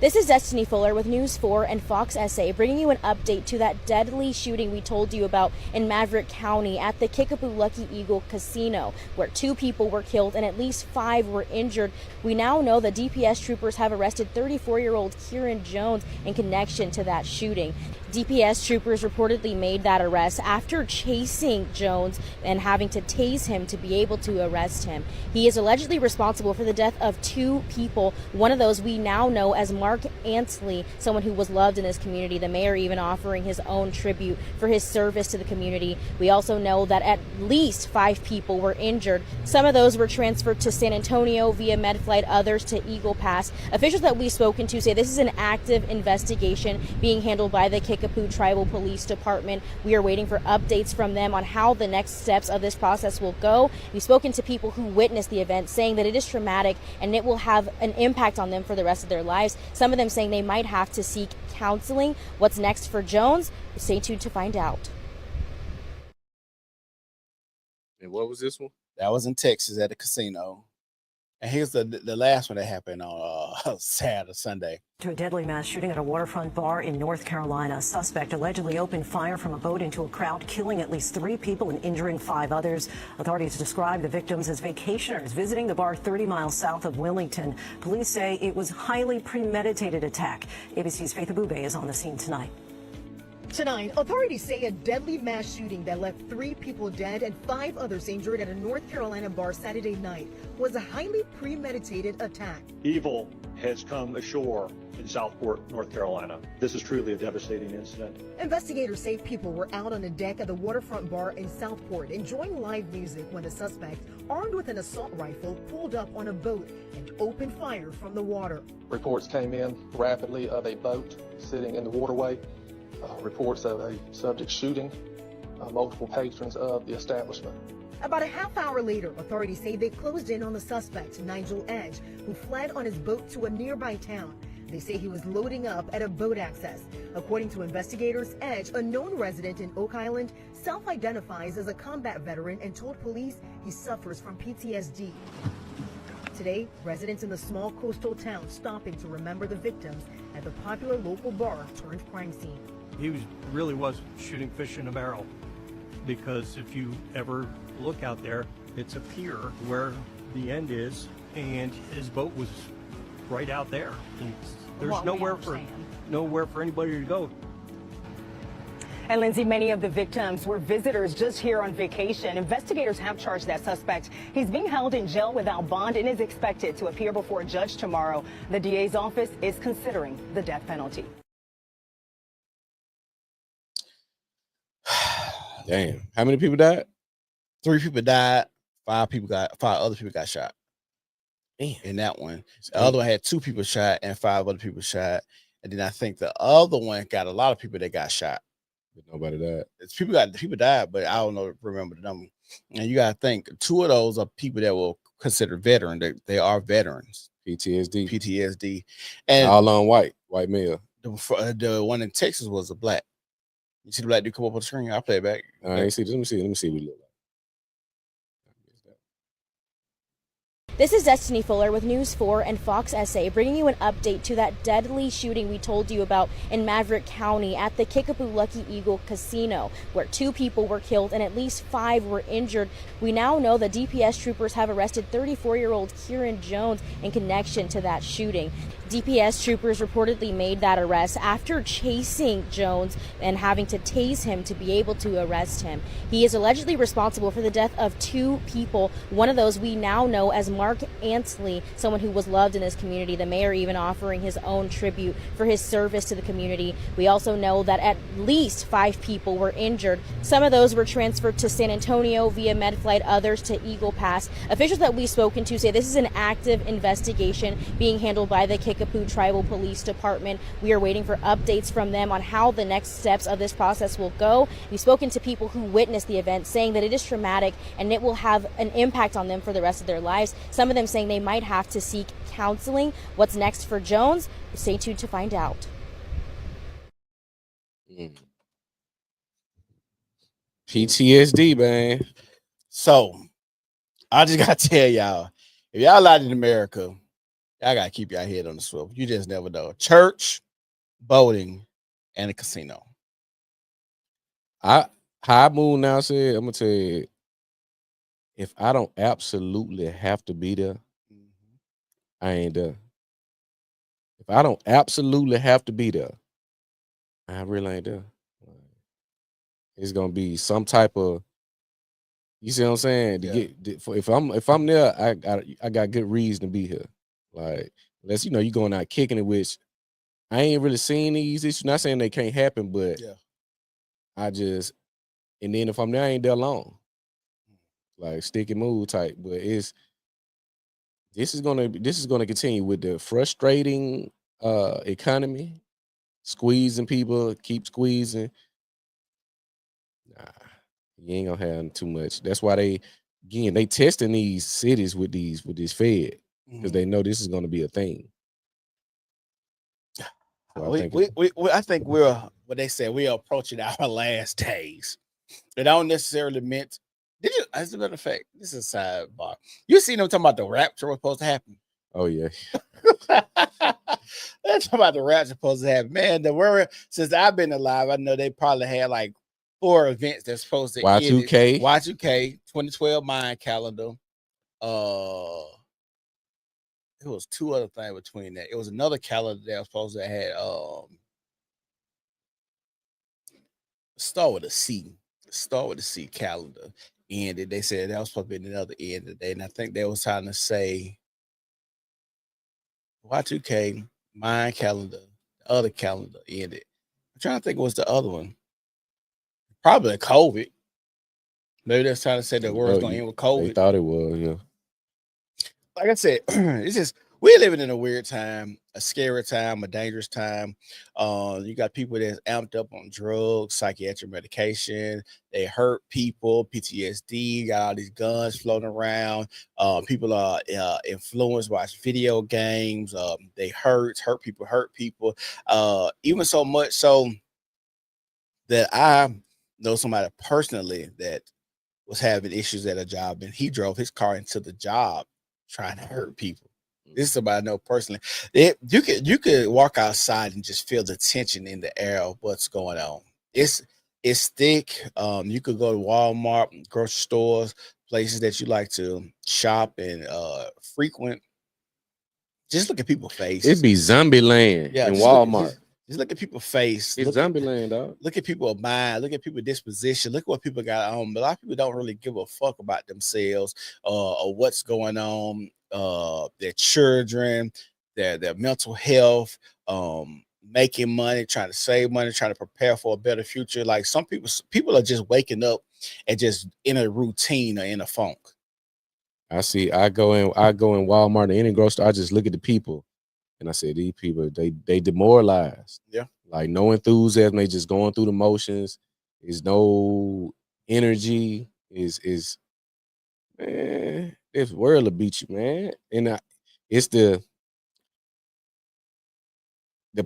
[SPEAKER 10] This is Destiny Fuller with News 4 and Fox SA, bringing you an update to that deadly shooting we told you about in Maverick County at the Kickapoo Lucky Eagle Casino, where 2 people were killed and at least 5 were injured. We now know the DPS troopers have arrested 34-year-old Kieran Jones in connection to that shooting. DPS troopers reportedly made that arrest after chasing Jones and having to tase him to be able to arrest him. He is allegedly responsible for the death of 2 people. One of those we now know as Mark Antley, someone who was loved in this community. The mayor even offering his own tribute for his service to the community. We also know that at least 5 people were injured. Some of those were transferred to San Antonio via med flight, others to Eagle Pass. Officials that we've spoken to say this is an active investigation being handled by the Kickapoo Tribal Police Department. We are waiting for updates from them on how the next steps of this process will go. We've spoken to people who witnessed the event saying that it is traumatic and it will have an impact on them for the rest of their lives. Some of them saying they might have to seek counseling. What's next for Jones? Stay tuned to find out.
[SPEAKER 1] And what was this one?
[SPEAKER 2] That was in Texas at a casino. And here's the last one that happened on Saturday, Sunday.
[SPEAKER 11] To a deadly mass shooting at a waterfront bar in North Carolina. A suspect allegedly opened fire from a boat into a crowd, killing at least 3 people and injuring 5 others. Authorities describe the victims as vacationers visiting the bar 30 miles south of Wilmington. Police say it was a highly premeditated attack. ABC's Faith Abube is on the scene tonight.
[SPEAKER 12] Tonight, authorities say a deadly mass shooting that left 3 people dead and 5 others injured at a North Carolina bar Saturday night was a highly premeditated attack.
[SPEAKER 13] Evil has come ashore in Southport, North Carolina. This is truly a devastating incident.
[SPEAKER 12] Investigators say people were out on the deck at the waterfront bar in Southport enjoying live music when a suspect, armed with an assault rifle, pulled up on a boat and opened fire from the water.
[SPEAKER 14] Reports came in rapidly of a boat sitting in the waterway. Reports of a subject shooting multiple patrons of the establishment.
[SPEAKER 12] About a half hour later, authorities say they closed in on the suspect, Nigel Edge, who fled on his boat to a nearby town. They say he was loading up at a boat access. According to investigators, Edge, a known resident in Oak Island, self-identifies as a combat veteran and told police he suffers from PTSD. Today, residents in the small coastal town stopping to remember the victims at the popular local bar turned crime scene.
[SPEAKER 15] He really was shooting fish in a barrel, because if you ever look out there, it's a pier where the end is, and his boat was right out there. There's nowhere for anybody to go.
[SPEAKER 11] And Lindsay, many of the victims were visitors just here on vacation. Investigators have charged that suspect. He's being held in jail without bond and is expected to appear before a judge tomorrow. The DA's office is considering the death penalty.
[SPEAKER 1] Damn. How many people died?
[SPEAKER 2] 3 people died. 5 other people got shot.
[SPEAKER 1] Damn.
[SPEAKER 2] In that one. The other one had 2 people shot and 5 other people shot. And then I think the other one got a lot of people that got shot.
[SPEAKER 1] But nobody died.
[SPEAKER 2] People died, but I don't remember the number. And you gotta think 2 of those are people that will consider veteran. They are veterans.
[SPEAKER 1] PTSD.
[SPEAKER 2] And
[SPEAKER 1] all on white male.
[SPEAKER 2] The one in Texas was a black. You see the black dude come up on the screen? I'll play it back.
[SPEAKER 1] I ain't see. Let me see what it look like.
[SPEAKER 10] This is Destiny Fuller with News 4 and Fox SA, bringing you an update to that deadly shooting we told you about in Maverick County at the Kickapoo Lucky Eagle Casino, where 2 people were killed and at least 5 were injured. We now know that DPS troopers have arrested 34-year-old Kieran Jones in connection to that shooting. DPS troopers reportedly made that arrest after chasing Jones and having to tase him to be able to arrest him. He is allegedly responsible for the death of 2 people. One of those we now know as Mark Antley, someone who was loved in this community. The mayor even offering his own tribute for his service to the community. We also know that at least 5 people were injured. Some of those were transferred to San Antonio via med flight, others to Eagle Pass. Officials that we've spoken to say this is an active investigation being handled by the Kickapoo Tribal Police Department. We are waiting for updates from them on how the next steps of this process will go. We've spoken to people who witnessed the event, saying that it is traumatic and it will have an impact on them for the rest of their lives. Some of them saying they might have to seek counseling. What's next for Jones? Stay tuned to find out.
[SPEAKER 1] PTSD, man.
[SPEAKER 2] So I just gotta tell y'all, if y'all out in America, y'all gotta keep your head on the swivel. You just never know. Church, boating, and a casino.
[SPEAKER 1] How I move now said, I'm gonna tell you, if I don't absolutely have to be there, I ain't there. If I don't absolutely have to be there, I really ain't there. It's gonna be some type of, you see what I'm saying? If I'm there, I got good reason to be here. Like, unless you going out kicking it, which I ain't really seen these issues. Not saying they can't happen, but and then if I'm there, I ain't there long. Like stick and move type. But this is gonna continue with the frustrating economy, squeezing people, keep squeezing. Nah, you ain't gonna have too much. That's why they testing these cities with this Fed, because they know this is gonna be a thing. So
[SPEAKER 2] I think we're what they say, we're approaching our last days. It don't necessarily meant. As a matter of fact, this is a sidebar. You seen them talking about the rapture was supposed to happen?
[SPEAKER 1] Oh yeah.
[SPEAKER 2] They're talking about the rapture supposed to happen. Man, the word, since I've been alive, I know they probably had like 4 events that's supposed to
[SPEAKER 1] Y2K.
[SPEAKER 2] Y2K, 2012 Mayan calendar. It was 2 other things between that. It was another calendar that was supposed to have start with a C calendar. And they said that was supposed to be another end of the day. And I think they was trying to say Y2K, Mayan calendar, the other calendar ended. I'm trying to think what's the other one. Probably COVID. Maybe they're trying to say the world's going to end with COVID.
[SPEAKER 1] They thought it was, yeah.
[SPEAKER 2] Like I said, it's just, we're living in a weird time, a scary time, a dangerous time. You got people that's amped up on drugs, psychiatric medication. They hurt people, PTSD, got all these guns floating around. People are influenced by video games. They hurt people. Even so much so that I know somebody personally that was having issues at a job, and he drove his car into the job trying to hurt people. This is somebody I know personally. You could walk outside and just feel the tension in the air of what's going on. It's thick. You could go to Walmart, grocery stores, places that you like to shop and frequent. Just look at people's faces.
[SPEAKER 1] It'd be zombie land in Walmart.
[SPEAKER 2] Just look at people's face.
[SPEAKER 1] It's zombie land, dog.
[SPEAKER 2] Look at people's mind. Look at people's disposition. Look at what people got on. But a lot of people don't really give a fuck about themselves or what's going on. Their children, their mental health, making money, trying to save money, trying to prepare for a better future. Like some people are just waking up and just in a routine or in a funk.
[SPEAKER 1] I go in Walmart or any grocery store, I just look at the people. And I said, these people, they demoralized.
[SPEAKER 2] Yeah.
[SPEAKER 1] Like no enthusiasm. They just going through the motions. There's no energy. Man, this world will beat you, man. And it's the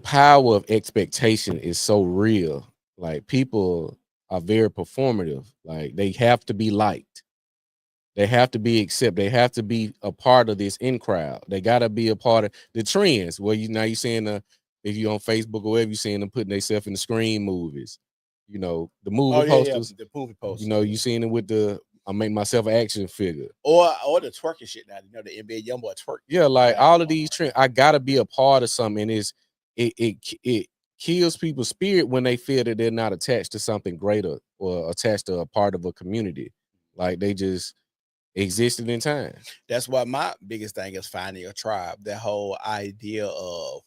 [SPEAKER 1] power of expectation is so real. Like people are very performative. Like they have to be liked. They have to be accepted. They have to be a part of this in crowd. They got to be a part of the trends. Where you seeing if you on Facebook or wherever, you seeing them putting themselves in the Scream movies. You know, the movie posters.
[SPEAKER 2] The movie posters.
[SPEAKER 1] You know, you seeing it with the I make myself an action figure.
[SPEAKER 2] Or the twerking shit now. You know, the NBA YoungBoy twerk.
[SPEAKER 1] Yeah, like all of these trends. I gotta be a part of something. And it kills people's spirit when they feel that they're not attached to something greater or attached to a part of a community. Like they just existed in time.
[SPEAKER 2] That's why my biggest thing is finding a tribe. That whole idea of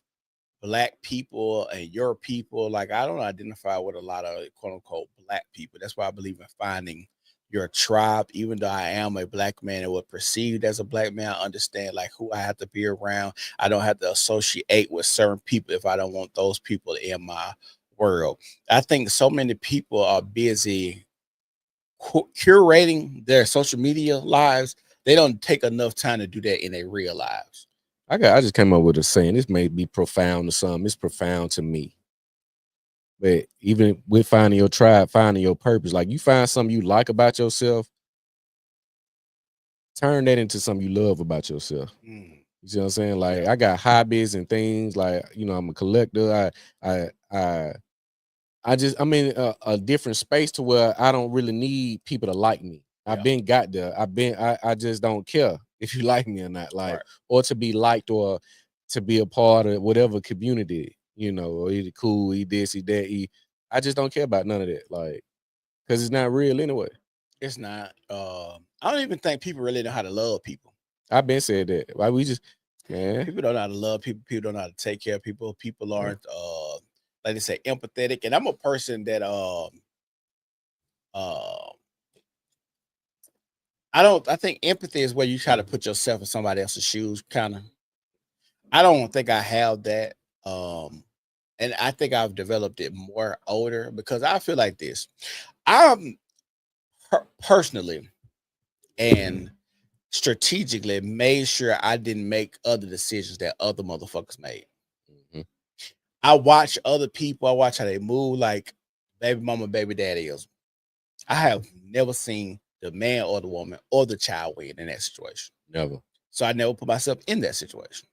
[SPEAKER 2] Black people and your people. Like I don't identify with a lot of quote unquote Black people. That's why I believe in finding your tribe. Even though I am a Black man and was perceived as a Black man, I understand like who I have to be around. I don't have to associate with certain people if I don't want those people in my world. I think so many people are busy curating their social media lives. They don't take enough time to do that in their real lives.
[SPEAKER 1] I just came up with a saying. This may be profound to some. It's profound to me. But even with finding your tribe, finding your purpose, like you find something you like about yourself, turn that into something you love about yourself. You see what I'm saying? Like I got hobbies and things. Like I'm a collector. I'm in a different space to where I don't really need people to like me. I've been got there. I just don't care if you like me or not, like, or to be liked or to be a part of whatever community, or he cool, he this, he that, I just don't care about none of that, like, because it's not real anyway.
[SPEAKER 2] It's not. I don't even think people really know how to love people.
[SPEAKER 1] I've been said that. Like we just, man,
[SPEAKER 2] people don't know how to love people. People don't know how to take care of people. People aren't, like they say, empathetic. And I'm a person that, I think empathy is where you try to put yourself in somebody else's shoes, kind of. I don't think I have that. And I think I've developed it more older because I feel like this. I'm personally and strategically made sure I didn't make other decisions that other motherfuckers made. I watch other people. I watch how they move, like baby mama, baby daddy is. I have never seen the man or the woman or the child win in that situation.
[SPEAKER 1] Never.
[SPEAKER 2] So I never put myself in that situation.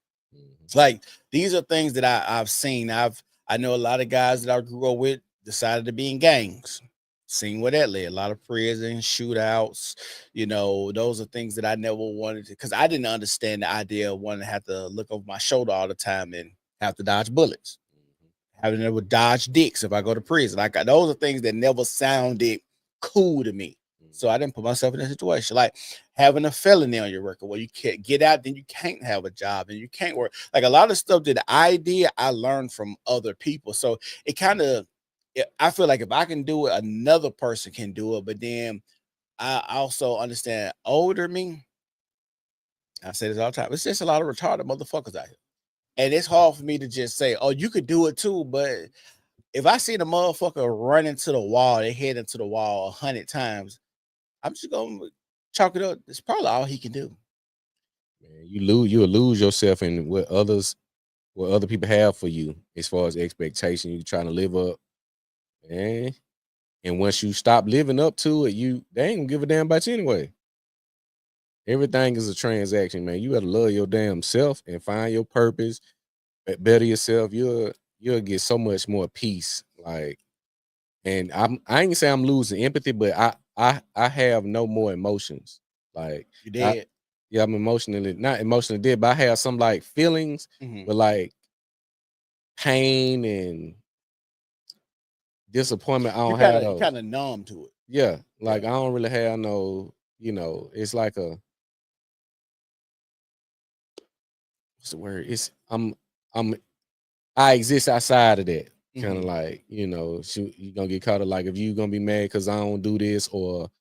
[SPEAKER 2] It's like these are things that I've seen. I know a lot of guys that I grew up with decided to be in gangs. Seen where that led. A lot of prison shootouts. Those are things that I never wanted to, because I didn't understand the idea of wanting to have to look over my shoulder all the time and have to dodge bullets. Having to dodge dicks if I go to prison. Like those are things that never sounded cool to me. So I didn't put myself in that situation. Like having a felony on your record where you can't get out, then you can't have a job and you can't work. Like a lot of stuff that I did, I learned from other people. So it kind of, I feel like if I can do it, another person can do it. But then I also understand older me. I say this all the time. It's just a lot of retarded motherfuckers out here. And it's hard for me to just say, oh, you could do it too. But if I see the motherfucker run into the wall, they head into the wall 100 times, I'm just going to chalk it up. It's probably all he can do.
[SPEAKER 1] Man, you'll lose yourself in what other people have for you as far as expectation. You're trying to live up. Man. And once you stop living up to it, they ain't gonna give a damn about you anyway. Everything is a transaction, man. You gotta love your damn self and find your purpose, better yourself. You'll get so much more peace. Like, and I ain't say I'm losing empathy, but I have no more emotions. Like
[SPEAKER 2] you dead.
[SPEAKER 1] I'm not emotionally dead, but I have some like feelings, but like pain and disappointment. I
[SPEAKER 2] You
[SPEAKER 1] don't have
[SPEAKER 2] kind of numb to it.
[SPEAKER 1] Yeah, like I don't really have no, it's like what's the word? It's I exist outside of that. Kind of like, you're gonna get caught up like if you gonna be mad because I don't do this, or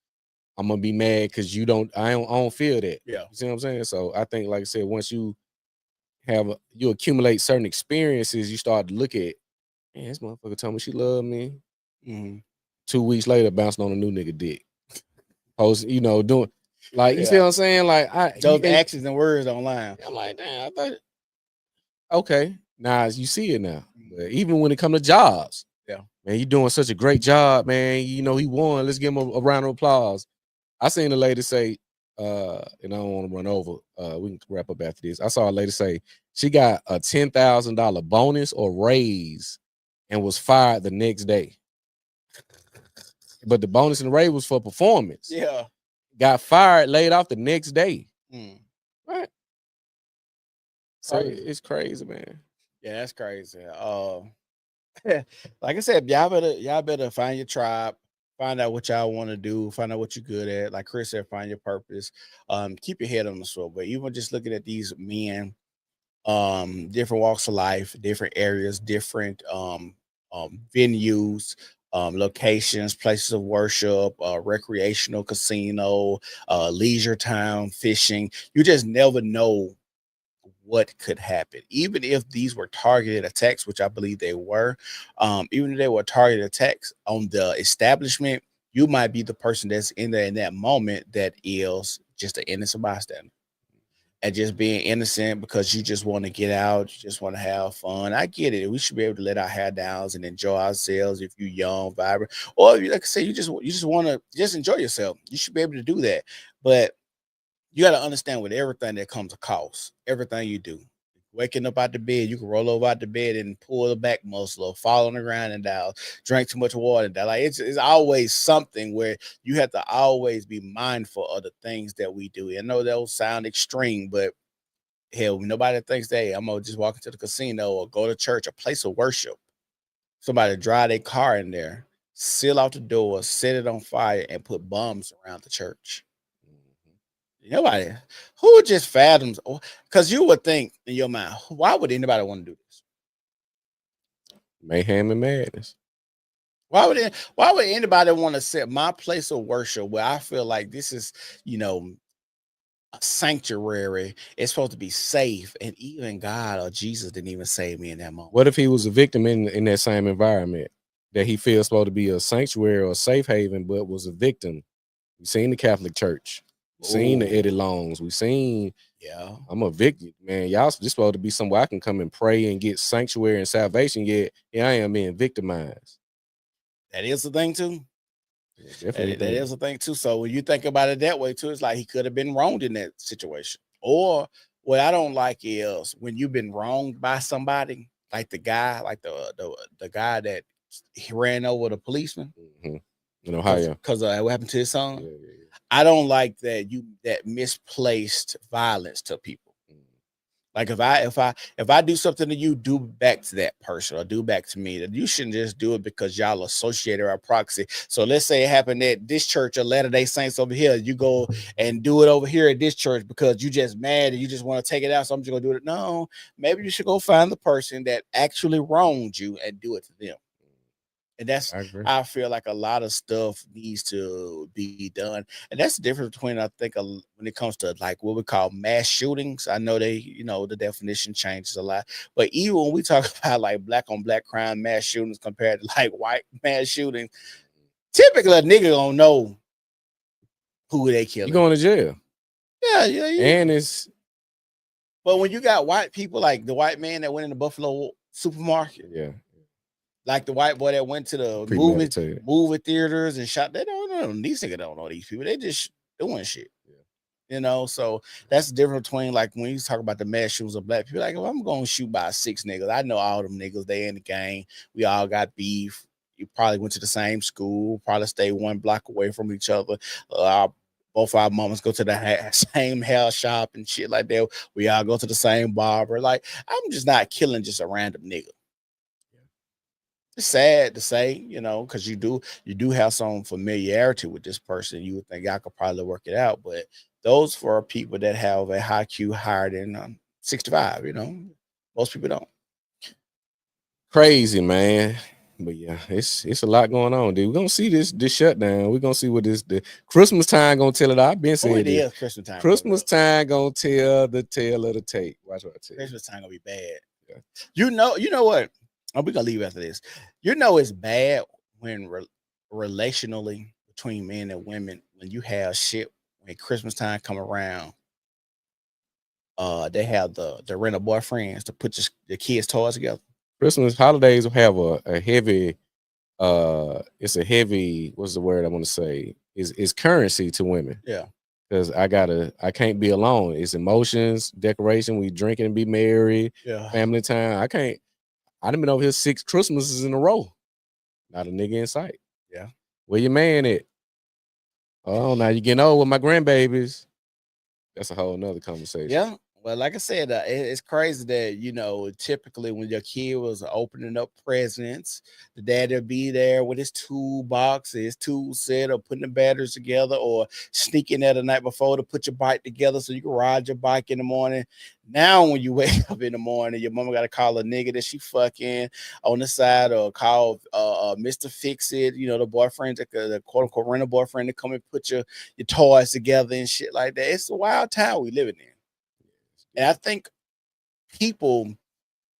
[SPEAKER 1] I'm gonna be mad because I don't feel that.
[SPEAKER 2] Yeah.
[SPEAKER 1] You see what I'm saying? So I think, like I said, once you you accumulate certain experiences, you start to look at, man, this motherfucker told me she loved me. 2 weeks later, bouncing on a new nigga dick. Post, doing like, you see what I'm saying? Like
[SPEAKER 2] those actions and words online.
[SPEAKER 1] I'm like, damn, I thought, okay, now you see it now. But even when it comes to jobs, man, you doing such a great job, man. He won. Let's give him a round of applause. I seen a lady say, and I don't want to run over. We can wrap up after this. I saw a lady say she got a $10,000 bonus or raise and was fired the next day. But the bonus and raise was for performance.
[SPEAKER 2] Yeah.
[SPEAKER 1] Got fired, laid off the next day. Right. So it's crazy, man.
[SPEAKER 2] Yeah, that's crazy. Like I said, y'all better find your tribe, find out what y'all want to do, find out what you're good at. Like Chris said, find your purpose. Keep your head on the swivel. But even just looking at these men, different walks of life, different areas, different venues, locations, places of worship, recreational casino, leisure town, fishing. You just never know what could happen. Even if these were targeted attacks, which I believe they were, even if they were targeted attacks on the establishment, you might be the person that's in there in that moment that is just an innocent bystander. And just being innocent because you just want to get out, you just want to have fun. I get it. We should be able to let our hair down and enjoy ourselves if you're young, vibrant, or like I say, you just want to just enjoy yourself. You should be able to do that. But you got to understand with everything that comes a cost. Everything you do, waking up out the bed, you can roll over out the bed and pull the back muscle, or fall on the ground and die, drink too much water and die. Like it's always something where you have to always be mindful of the things that we do. I know those sound extreme, but hell, nobody thinks that, hey, I'm gonna just walk into the casino or go to church, a place of worship. Somebody drive their car in there, seal out the door, set it on fire, and put bombs around the church. Nobody who just fathoms, because you would think in your mind, why would anybody want to do this?
[SPEAKER 1] Mayhem and madness.
[SPEAKER 2] Why would anybody want to set my place of worship where I feel like this is, a sanctuary? It's supposed to be safe, and even God or Jesus didn't even save me in that moment.
[SPEAKER 1] What if he was a victim in that same environment that he feels supposed to be a sanctuary or a safe haven, but was a victim? We've seen the Catholic Church. We've seen the Eddie Longs. We've seen, I'm a victim, man. Y'all just supposed to be somewhere I can come and pray and get sanctuary and salvation, yet I am being victimized.
[SPEAKER 2] That is the thing too.
[SPEAKER 1] Yeah,
[SPEAKER 2] that is the thing too. So when you think about it that way too, it's like he could have been wronged in that situation. Or what I don't like is when you've been wronged by somebody, like the guy, like the guy that he ran over the policeman
[SPEAKER 1] in Ohio
[SPEAKER 2] because what happened to his son. I don't like that misplaced violence to people. Like if I do something to you, do back to that person or do back to me. That you shouldn't just do it because y'all associated our proxy. So let's say it happened at this church or Latter-day Saints over here. You go and do it over here at this church because you just mad and you just want to take it out. So I'm just gonna do it. No, maybe you should go find the person that actually wronged you and do it to them. And that's, I feel like a lot of stuff needs to be done. And that's the difference between, I think, when it comes to like what we call mass shootings. I know the definition changes a lot. But even when we talk about like black on black crime mass shootings compared to like white mass shootings, typically a nigga don't know who they killing.
[SPEAKER 1] You going to jail.
[SPEAKER 2] Yeah.
[SPEAKER 1] And it's.
[SPEAKER 2] But when you got white people, like the white man that went in the Buffalo supermarket.
[SPEAKER 1] Yeah.
[SPEAKER 2] Like the white boy that went to the movie theaters and shot. They don't know. These niggas don't know these people. They just doing shit. So that's the difference between like when you talk about the mass shootings of black people. Like if I'm going to shoot by 6 niggas, I know all them niggas. They in the gang. We all got beef. You probably went to the same school. Probably stay 1 block away from each other. Both our mamas go to the same hair shop and shit like that. We all go to the same barber. Like I'm just not killing just a random nigga. It's sad to say, you know, because you do have some familiarity with this person. You would think y'all could probably work it out, but those for people that have a high Q higher than 65, you know, most people don't.
[SPEAKER 1] Crazy, man. But yeah, it's a lot going on, dude. We're gonna see this shutdown. We're gonna see what the Christmas time gonna tell it. I've been saying
[SPEAKER 2] It
[SPEAKER 1] this.
[SPEAKER 2] is Christmas time.
[SPEAKER 1] Christmas time gonna tell the tale of the tape. Watch what I tell you.
[SPEAKER 2] Christmas time gonna be bad. Yeah. You know what? Oh, we're gonna leave after this. You know it's bad when relationally between men and women, when you have shit when Christmas time come around. They have the rental boyfriends to put the kids' toys together.
[SPEAKER 1] Christmas holidays have a heavy it's a heavy, what's the word I want to say? Is currency to women.
[SPEAKER 2] Yeah.
[SPEAKER 1] Because I can't be alone. It's emotions, decoration, we drinking and be merry, family time. I done been over here 6 Christmases in a row. Not a nigga in sight.
[SPEAKER 2] Yeah.
[SPEAKER 1] Where your man at? Oh, now you getting old with my grandbabies. That's a whole nother conversation.
[SPEAKER 2] Yeah. Well, like I said, it's crazy that, you know, typically when your kid was opening up presents, the dad will be there with his toolbox, his tool set, or putting the batteries together, or sneaking there the night before to put your bike together so you can ride your bike in the morning. Now, when you wake up in the morning, your mama got to call a nigga that she fucking on the side, or call Mr. Fix It, you know, the boyfriend, the quote unquote rental boyfriend, to come and put your toys together and shit like that. It's a wild time we living in. And I think people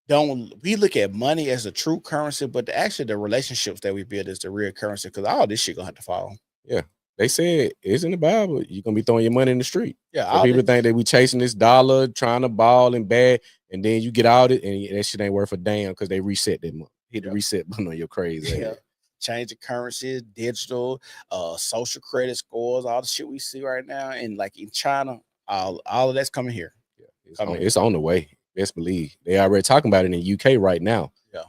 [SPEAKER 2] we look at money as a true currency, but the relationships that we build is the real currency, because all this shit gonna have to fall.
[SPEAKER 1] Yeah. They said it's in the Bible. You're gonna be throwing your money in the street.
[SPEAKER 2] Yeah.
[SPEAKER 1] So people think that we chasing this dollar, trying to ball and bad, and then you get out it and that shit ain't worth a damn because they reset that money. Hit the reset button on your crazy.
[SPEAKER 2] Yeah. Change the currencies, digital, social credit scores, all the shit we see right now, and like in China, all of that's coming here.
[SPEAKER 1] It's on the way. Best believe. They already talking about it in UK right now.
[SPEAKER 2] Yeah.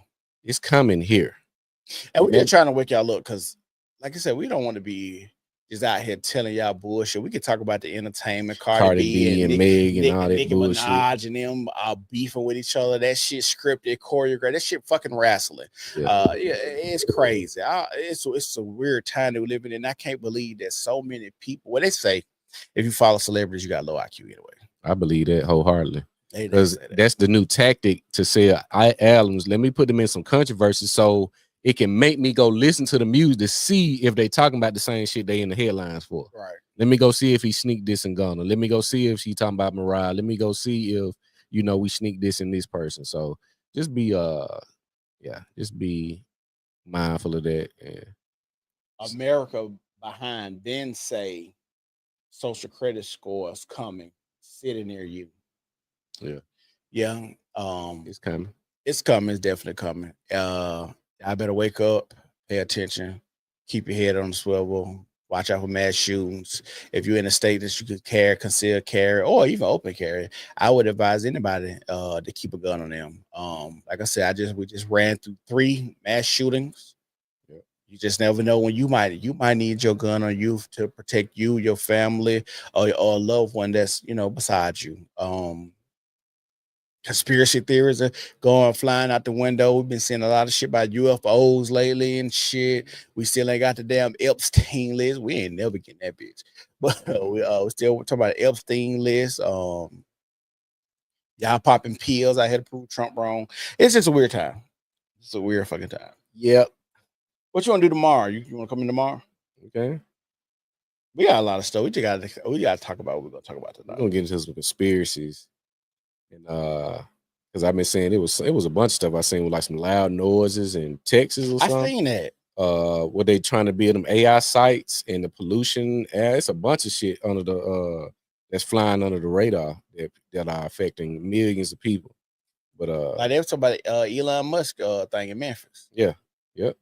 [SPEAKER 1] It's coming here.
[SPEAKER 2] And we're just trying to wake y'all up, because like I said, we don't want to be just out here telling y'all bullshit. We could talk about the entertainment, Cardi B and Meg and all that Nicki bullshit. Minaj and them beefing with each other. That shit scripted, choreographed. That shit fucking wrestling. Yeah, it's crazy. It's a weird time that we're living in. I can't believe that so many people. Well, they say if you follow celebrities, you got low IQ anyway.
[SPEAKER 1] I believe that wholeheartedly, because that's the new tactic to say albums. Let me put them in some controversy so it can make me go listen to the music to see if they talking about the same shit they in the headlines for.
[SPEAKER 2] Right.
[SPEAKER 1] Let me go see if he sneaked this in Ghana. Let me go see if she talking about Mariah. Let me go see if, you know, we sneak this in this person. So just be just be mindful of that. Yeah.
[SPEAKER 2] America behind, then say social credit scores coming, sitting near you.
[SPEAKER 1] Yeah.
[SPEAKER 2] Yeah.
[SPEAKER 1] It's coming.
[SPEAKER 2] It's coming. It's definitely coming. I better wake up, pay attention, keep your head on the swivel, watch out for mass shootings. If you're in a state that you could carry, conceal carry, or even open carry, I would advise anybody to keep a gun on them. Like I said, we just ran through 3 mass shootings. Yeah. You just never know when you might need your gun on you to protect you, your family, or a loved one that's, you know, beside you. Conspiracy theories are flying out the window. We've been seeing a lot of shit about UFOs lately and shit. We still ain't got the damn Epstein list. We ain't never getting that bitch. But we still talking about the Epstein list. Y'all popping pills. I had to prove Trump wrong. It's just a weird time. It's a weird fucking time.
[SPEAKER 1] Yep.
[SPEAKER 2] What you want to do tomorrow? You want to come in tomorrow?
[SPEAKER 1] Okay.
[SPEAKER 2] We got a lot of stuff. We got to talk about what we're gonna talk about tonight.
[SPEAKER 1] We're gonna get into some conspiracies. And because I've been saying it was a bunch of stuff I seen with like some loud noises in Texas or something.
[SPEAKER 2] I seen that.
[SPEAKER 1] What they trying to build them AI sites and the pollution. It's a bunch of shit under the that's flying under the radar that are affecting millions of people. But
[SPEAKER 2] like they were talking about Elon Musk thing in Memphis.
[SPEAKER 1] Yeah. Yep.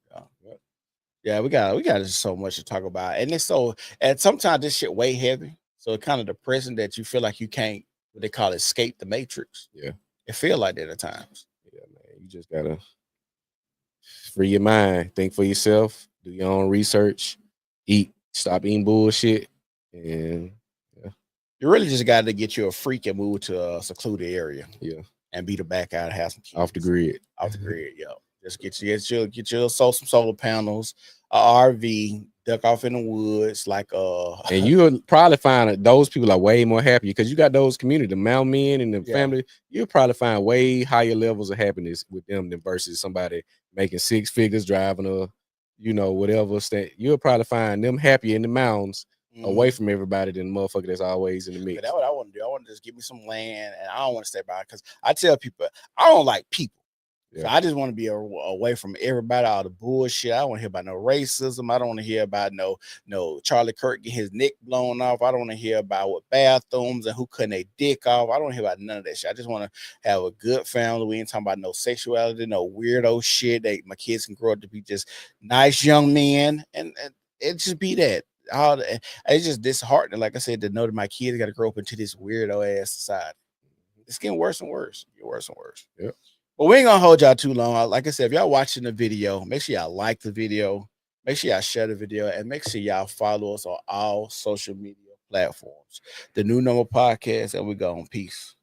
[SPEAKER 2] Yeah, we got just so much to talk about. And sometimes this shit way heavy. So it's kind of depressing that you feel like you can't, what they call it, escape the matrix.
[SPEAKER 1] Yeah.
[SPEAKER 2] It feel like that at times.
[SPEAKER 1] Yeah, man. You just gotta free your mind, think for yourself, do your own research, stop eating bullshit. And yeah.
[SPEAKER 2] You really just gotta get you a freak and move to a secluded area.
[SPEAKER 1] Yeah.
[SPEAKER 2] And be the back out, have some kids.
[SPEAKER 1] Off the grid.
[SPEAKER 2] Off the grid, yo. Just get your some solar panels, a RV, duck off in the woods, like
[SPEAKER 1] and you'll probably find that those people are way more happy because you got those community, the Mount men and the
[SPEAKER 2] Yeah.
[SPEAKER 1] family. You'll probably find way higher levels of happiness with them than versus somebody making 6 figures driving a, you know, whatever state. You'll probably find them happy in the mountains away from everybody than the motherfucker that's always in the mix.
[SPEAKER 2] But that's what I want to do. I want to just give me some land, and I don't want to stay by because I tell people I don't like people. So I just want to be away from everybody, all the bullshit. I don't want to hear about no racism. I don't want to hear about no Charlie Kirk get his neck blown off. I don't want to hear about what bathrooms and who cutting their dick off. I don't want to hear about none of that shit. I just want to have a good family. We ain't talking about no sexuality, no weirdo shit. My kids can grow up to be just nice young men, and it just be that. It's just disheartening, like I said, to know that my kids got to grow up into this weirdo ass society. It's getting worse and worse.
[SPEAKER 1] Yeah.
[SPEAKER 2] But we ain't gonna hold y'all too long. Like I said, if y'all watching the video, make sure y'all like the video, make sure y'all share the video, and make sure y'all follow us on all social media platforms. The New Normal Podcast, and we go on. Peace.